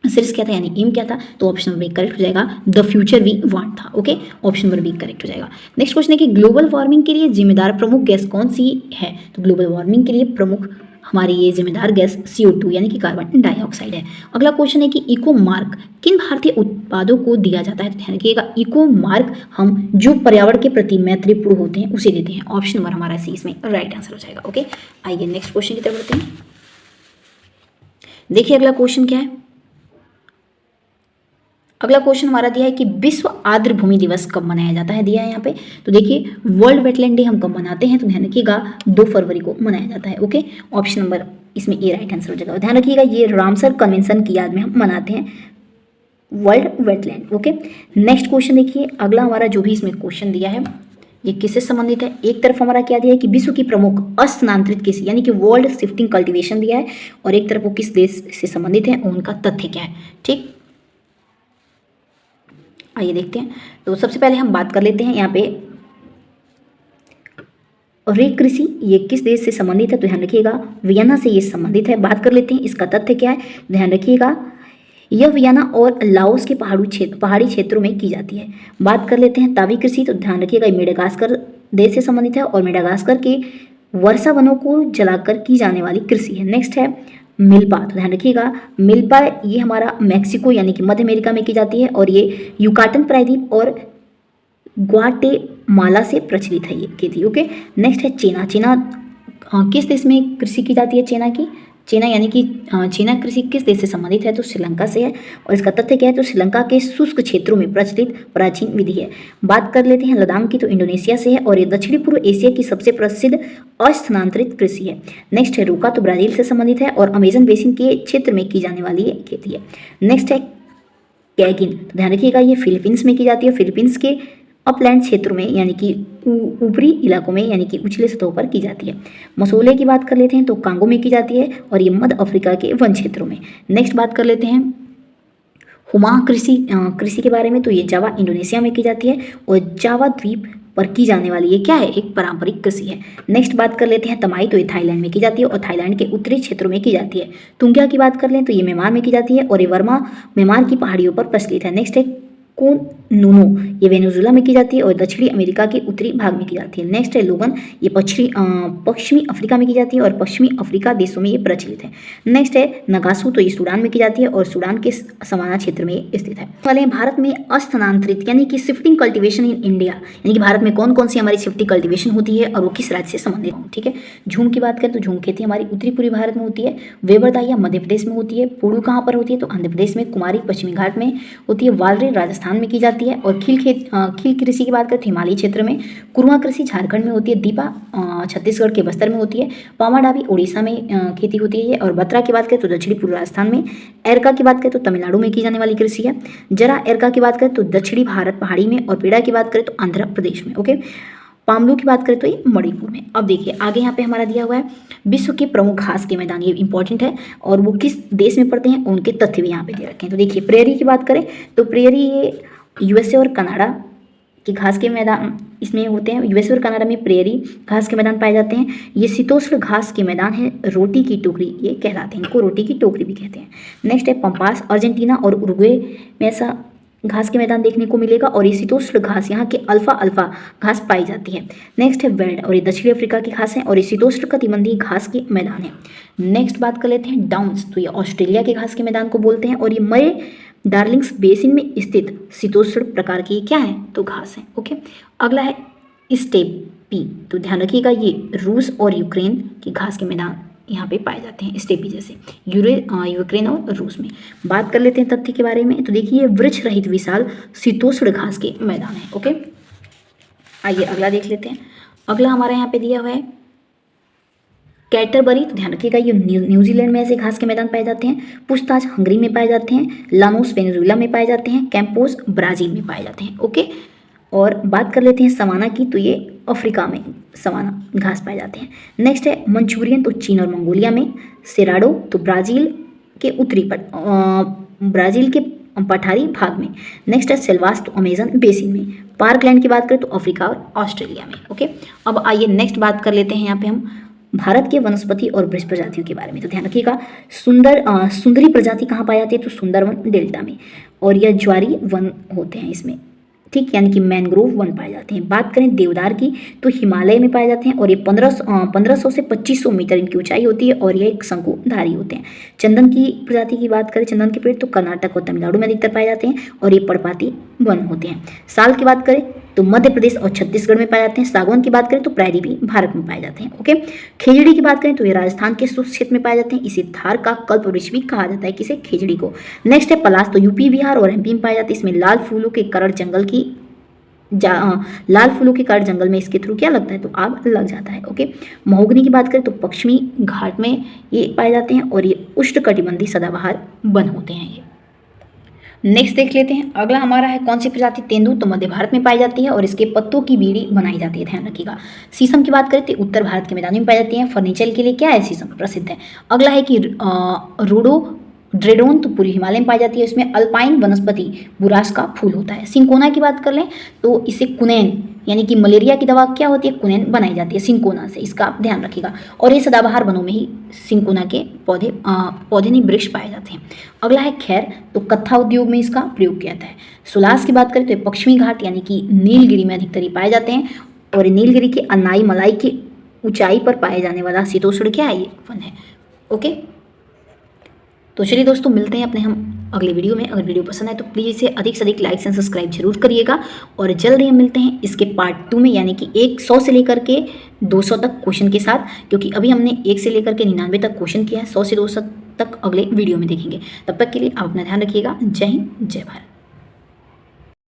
शीर्ष क्या था, यानी एम क्या था? तो ऑप्शन नंबर बी करेक्ट हो जाएगा, द फ्यूचर वी वांट था। Okay, option number B correct हो जाएगा। नेक्स्ट क्वेश्चन है कि ग्लोबल वार्मिंग के लिए जिम्मेदार प्रमुख गैस कौन सी है? तो ग्लोबल वार्मिंग के लिए प्रमुख हमारी ये जिम्मेदार गैस CO2 यानी कि कार्बन डाइऑक्साइड है। अगला क्वेश्चन है कि इको मार्क किन भारतीय उत्पादों को दिया जाता है? तो ध्यान रखिएगा, इको मार्क हम जो पर्यावरण के प्रति मैत्रीपूर्ण होते हैं उसे देते हैं। ऑप्शन नंबर हमारा सी इसमें राइट आंसर हो जाएगा। ओके, आइए नेक्स्ट क्वेश्चन की तरफ बढ़ते हैं। देखिए अगला क्वेश्चन क्या है। अगला क्वेश्चन हमारा दिया है कि विश्व आर्द्र भूमि दिवस कब मनाया जाता है? दिया है यहाँ पे। तो देखिए वर्ल्ड वेटलैंड डे हम कब मनाते हैं? तो ध्यान रखिएगा 2 फरवरी को मनाया जाता है। ओके, ऑप्शन नंबर इसमें ए राइट आंसर हो जाएगा। ध्यान रखिएगा ये रामसर कन्वेंशन की याद में हम मनाते हैं world wetland. Okay, next question देखिए, अगला हमारा जो भी इसमें क्वेश्चन दिया है ये किससे संबंधित है? एक तरफ हमारा क्या दिया है कि विश्व की प्रमुख अस्थानांतरित कृषि यानी कि वर्ल्ड शिफ्टिंग कल्टीवेशन दिया है, और एक तरफ वो किस देश से संबंधित है उनका तथ्य क्या है। ठीक, आइए देखते हैं। तो सबसे पहले हम बात कर लेते हैं यहाँ पे रेक कृषि ये किस देश से संबंधित है? तो ध्यान रखिएगा वियना से ये संबंधित है। बात कर लेते हैं इसका तथ्य क्या है। ध्यान रखिएगा यह वियना और लाओस के पहाड़ी क्षेत्रों में की जाती है। बात कर लेते हैं तावी कृषि, तो ध्यान रखिएगा मेडागास्कर देश से संबंधित है और मेडागास्कर के वर्षा वनों को जलाकर की जाने वाली कृषि है। नेक्स्ट है मिल्पा, तो ध्यान रखिएगा मिल्पा ये हमारा मैक्सिको यानी कि मध्य अमेरिका में की जाती है, और ये युकाटन प्रायद्वीप और ग्वाटेमाला से प्रचलित है ये खेती। ओके, नेक्स्ट है चीना। चीना किस देश में कृषि की जाती है? चीना की चीना यानी कि चीना कृषि किस देश से संबंधित है? तो श्रीलंका से है, और इसका तथ्य क्या है? तो श्रीलंका के शुष्क क्षेत्रों में प्रचलित प्राचीन विधि है। बात कर लेते हैं लद्दाख की, तो इंडोनेशिया से है, और ये दक्षिणी पूर्व एशिया की सबसे प्रसिद्ध अस्थानांतरित कृषि है। नेक्स्ट है रोका, तो ब्राजील से संबंधित है और अमेजन बेसिन के क्षेत्र में की जाने वाली खेती है। नेक्स्ट है कैगिन, तो ध्यान रखिएगा ये फिलीपींस में की जाती है। फिलीपींस के अपलैंड क्षेत्रों में यानी कि ऊपरी इलाकों में यानी कि उछले सतहों पर की जाती है। मसूले की बात कर लेते हैं तो कांगो में की जाती है, और ये मध्य अफ्रीका के वन क्षेत्रों में। नेक्स्ट बात कर लेते हैं हुमा कृषि के बारे में, तो ये जावा इंडोनेशिया में की जाती है, और जावा द्वीप पर की जाने वाली ये क्या है? एक पारंपरिक कृषि है। नेक्स्ट बात कर लेते हैं तमाई, तो ये थाईलैंड में की जाती है और थाईलैंड के उत्तरी क्षेत्रों में की जाती है। तुंगिया की बात कर लें तो ये म्यांमार में की जाती है, और ये वर्मा म्यांमार की पहाड़ियों पर प्रचलित है। नेक्स्ट है कोनूनो, ये वेनेजुएला में की जाती है और दक्षिणी अमेरिका के उत्तरी भाग में की जाती है। नेक्स्ट है लोगन, ये पश्चिमी अफ्रीका में की जाती है और पश्चिमी अफ्रीका देशों में ये प्रचलित है। नेक्स्ट है नगासू, तो ये सूडान में की जाती है और सूडान के सवाना क्षेत्र में स्थित है। वाले भारत में अस्थानांतरित यानी कि शिफ्टिंग कल्टीवेशन इन इंडिया, यानी कि भारत में कौन कौन सी हमारी शिफ्टिंग कल्टीवेशन होती है और वो किस राज्य से संबंधित है। ठीक है, झूम की बात करें तो झूम खेती हमारी उत्तरी पूर्वी भारत में होती है, वेवरदाया मध्य प्रदेश में होती है, पुड़ू कहाँ पर होती है? तो आंध्र प्रदेश में, कुमारी पश्चिमी घाट में होती है, वालरे राजस्थान में की जाती है, और खील कृषि की बात करें तो हिमालयी क्षेत्र में, कुरुआ कृषि झारखंड में होती है, दीपा छत्तीसगढ़ के बस्तर में होती है, पामाडावी उड़ीसा में खेती होती है, और बत्रा की बात करें तो दक्षिणी पूर्व राजस्थान में, एरका की बात करें तो तमिलनाडु में की जाने वाली कृषि है, जरा एरका की बात करें तो दक्षिणी भारत पहाड़ी में, और पेड़ा की बात करें तो आंध्र प्रदेश में। ओके, पामलू की बात करें तो ये मणिपुर में। अब देखिए आगे यहाँ पे हमारा दिया हुआ है विश्व के प्रमुख घास के मैदान, ये इंपॉर्टेंट है, और वो किस देश में पड़ते हैं उनके तथ्य भी यहाँ पे दे रखे हैं। तो देखिए प्रेयरी की बात करें तो प्रेयरी ये USA और कनाडा के घास के मैदान इसमें होते हैं। USA और कनाडा में प्रेयरी घास के मैदान पाए जाते हैं। ये शीतोष्ण घास के मैदान है, रोटी की टोकरी ये कहलाते हैं, इनको रोटी की टोकरी भी कहते हैं। नेक्स्ट है पंपास, अर्जेंटीना और उरुग्वे में ऐसा घास के मैदान देखने को मिलेगा, और ये शीतोष्ण घास यहाँ के अल्फा घास पाई जाती है। नेक्स्ट है वेल्ड, और ये दक्षिणी अफ्रीका की घास है, और ये शीतोष्ण कटिबंधीय घास के मैदान है। नेक्स्ट बात कर लेते हैं डाउन्स, तो ये ऑस्ट्रेलिया के घास के मैदान को बोलते हैं, और ये मरे डार्लिंग्स बेसिन में स्थित शीतोष्ण प्रकार की क्या है? तो घास है। ओके, अगला है स्टेपी, तो ध्यान रखिएगा ये रूस और यूक्रेन की घास के मैदान यहाँ पे पाए जाते हैं, स्टेपी जैसे यूक्रेन और रूस में। बात कर लेते हैं तथ्य के बारे में, तो देखिए वृक्ष रहित विशाल शीतोष्ण घास के मैदान है। ओके, आइए अगला देख लेते हैं। अगला हमारा यहाँ पे दिया हुआ है कैटरबरी, तो ध्यान रखिएगा ये न्यूजीलैंड में ऐसे घास के मैदान पाए जाते हैं। पूछताछ हंगरी में पाए जाते हैं। लानोस वेनेजुएला में पाए जाते हैं। कैंपोस ब्राज़ील में पाए जाते हैं। ओके, और बात कर लेते हैं सवाना की, तो ये अफ्रीका में सवाना घास पाए जाते हैं। नेक्स्ट है मंचूरियन, तो चीन और मंगोलिया में। सेराडो, तो ब्राज़ील के ब्राज़ील के पठारी भाग में। नेक्स्ट है सेल्वास, तो अमेजन बेसिन में। पार्कलैंड की बात करें तो अफ्रीका और ऑस्ट्रेलिया में। ओके, अब आइए नेक्स्ट बात कर लेते हैं यहाँ पे हम भारत के वनस्पति और वृक्ष प्रजातियों के बारे में। तो ध्यान रखिएगा सुंदरी प्रजाति कहाँ पाई जाती है, तो सुंदरवन डेल्टा में, और यह ज्वारी वन होते हैं इसमें, ठीक, यानी कि मैंग्रोव वन पाए जाते हैं। बात करें देवदार की, तो हिमालय में पाए जाते हैं और ये 1500 से 2500 मीटर इनकी ऊंचाई होती है और ये एक शंकुधारी होते हैं। चंदन की प्रजाति की बात करें, चंदन के पेड़ तो कर्नाटक और तमिलनाडु में अधिकतर पाए जाते हैं और ये पर्णपाती वन होते हैं। साल की बात करें तो मध्य प्रदेश और छत्तीसगढ़ में पाए जाते हैं। सागवान की बात करें तो प्रायरी भी भारत में पाए जाते हैं। ओके, खेजड़ी की बात करें तो ये राजस्थान के शुष्क क्षेत्र में पाए जाते हैं। इसे थार का कल्प वृक्ष भी कहा जाता है, किसे, खेजड़ी को। नेक्स्ट है पलाश, तो यूपी, बिहार और एमपी में पाए जाते हैं। इसमें लाल फूलों के कारण जंगल में इसके थ्रू क्या लगता है, तो आग लग जाता है। ओके, महोगनी की बात करें तो पश्चिमी घाट में ये पाए जाते हैं और ये उष्णकटिबंधीय सदाबहार वन होते हैं ये। नेक्स्ट देख लेते हैं, अगला हमारा है कौन सी प्रजाति, तेंदू, तो मध्य भारत में पाई जाती है और इसके पत्तों की बीड़ी बनाई जाती है, ध्यान रखिएगा। शीशम की बात करें तो उत्तर भारत के मैदानों में पाई जाती है। फर्नीचर के लिए क्या है, शीशम प्रसिद्ध है। अगला है कि रोडोड्रेडोन, तो पूरी हिमालय में पाई जाती है। इसमें अल्पाइन वनस्पति बुरास का फूल होता है। सिंकोना की बात कर लें तो इसे कुनैन, यानी कि मलेरिया की दवा क्या होती है, कुनैन बनाई जाती है सिंकोना से, इसका आप ध्यान रखिएगा। और ये सदाबहार वनों में ही सिंकोना के पौधे नहीं वृक्ष पाए जाते हैं। अगला है खैर, तो कत्था उद्योग में इसका प्रयोग किया जाता है। सुलास की बात करें तो पश्चिमी घाट यानी कि नीलगिरी में अधिकतर ही पाए जाते हैं और नीलगिरी के अनाई मलाई की ऊंचाई पर पाए जाने वाला शीतोष्ण क्या है, ये वन है। ओके, तो चलिए दोस्तों, मिलते हैं अपने हम अगले वीडियो में। अगर वीडियो पसंद आए तो प्लीज़ इसे अधिक से अधिक लाइक एंड सब्सक्राइब जरूर करिएगा और जल्द ही हम मिलते हैं इसके पार्ट 2 में, यानी कि 100 से लेकर के 200 तक क्वेश्चन के साथ, क्योंकि अभी हमने 1 से लेकर के 99 तक क्वेश्चन किया है। 100 से 200 तक अगले वीडियो में देखेंगे। तब तक के लिए आप अपना ध्यान रखिएगा। जय हिंद, जय भारत।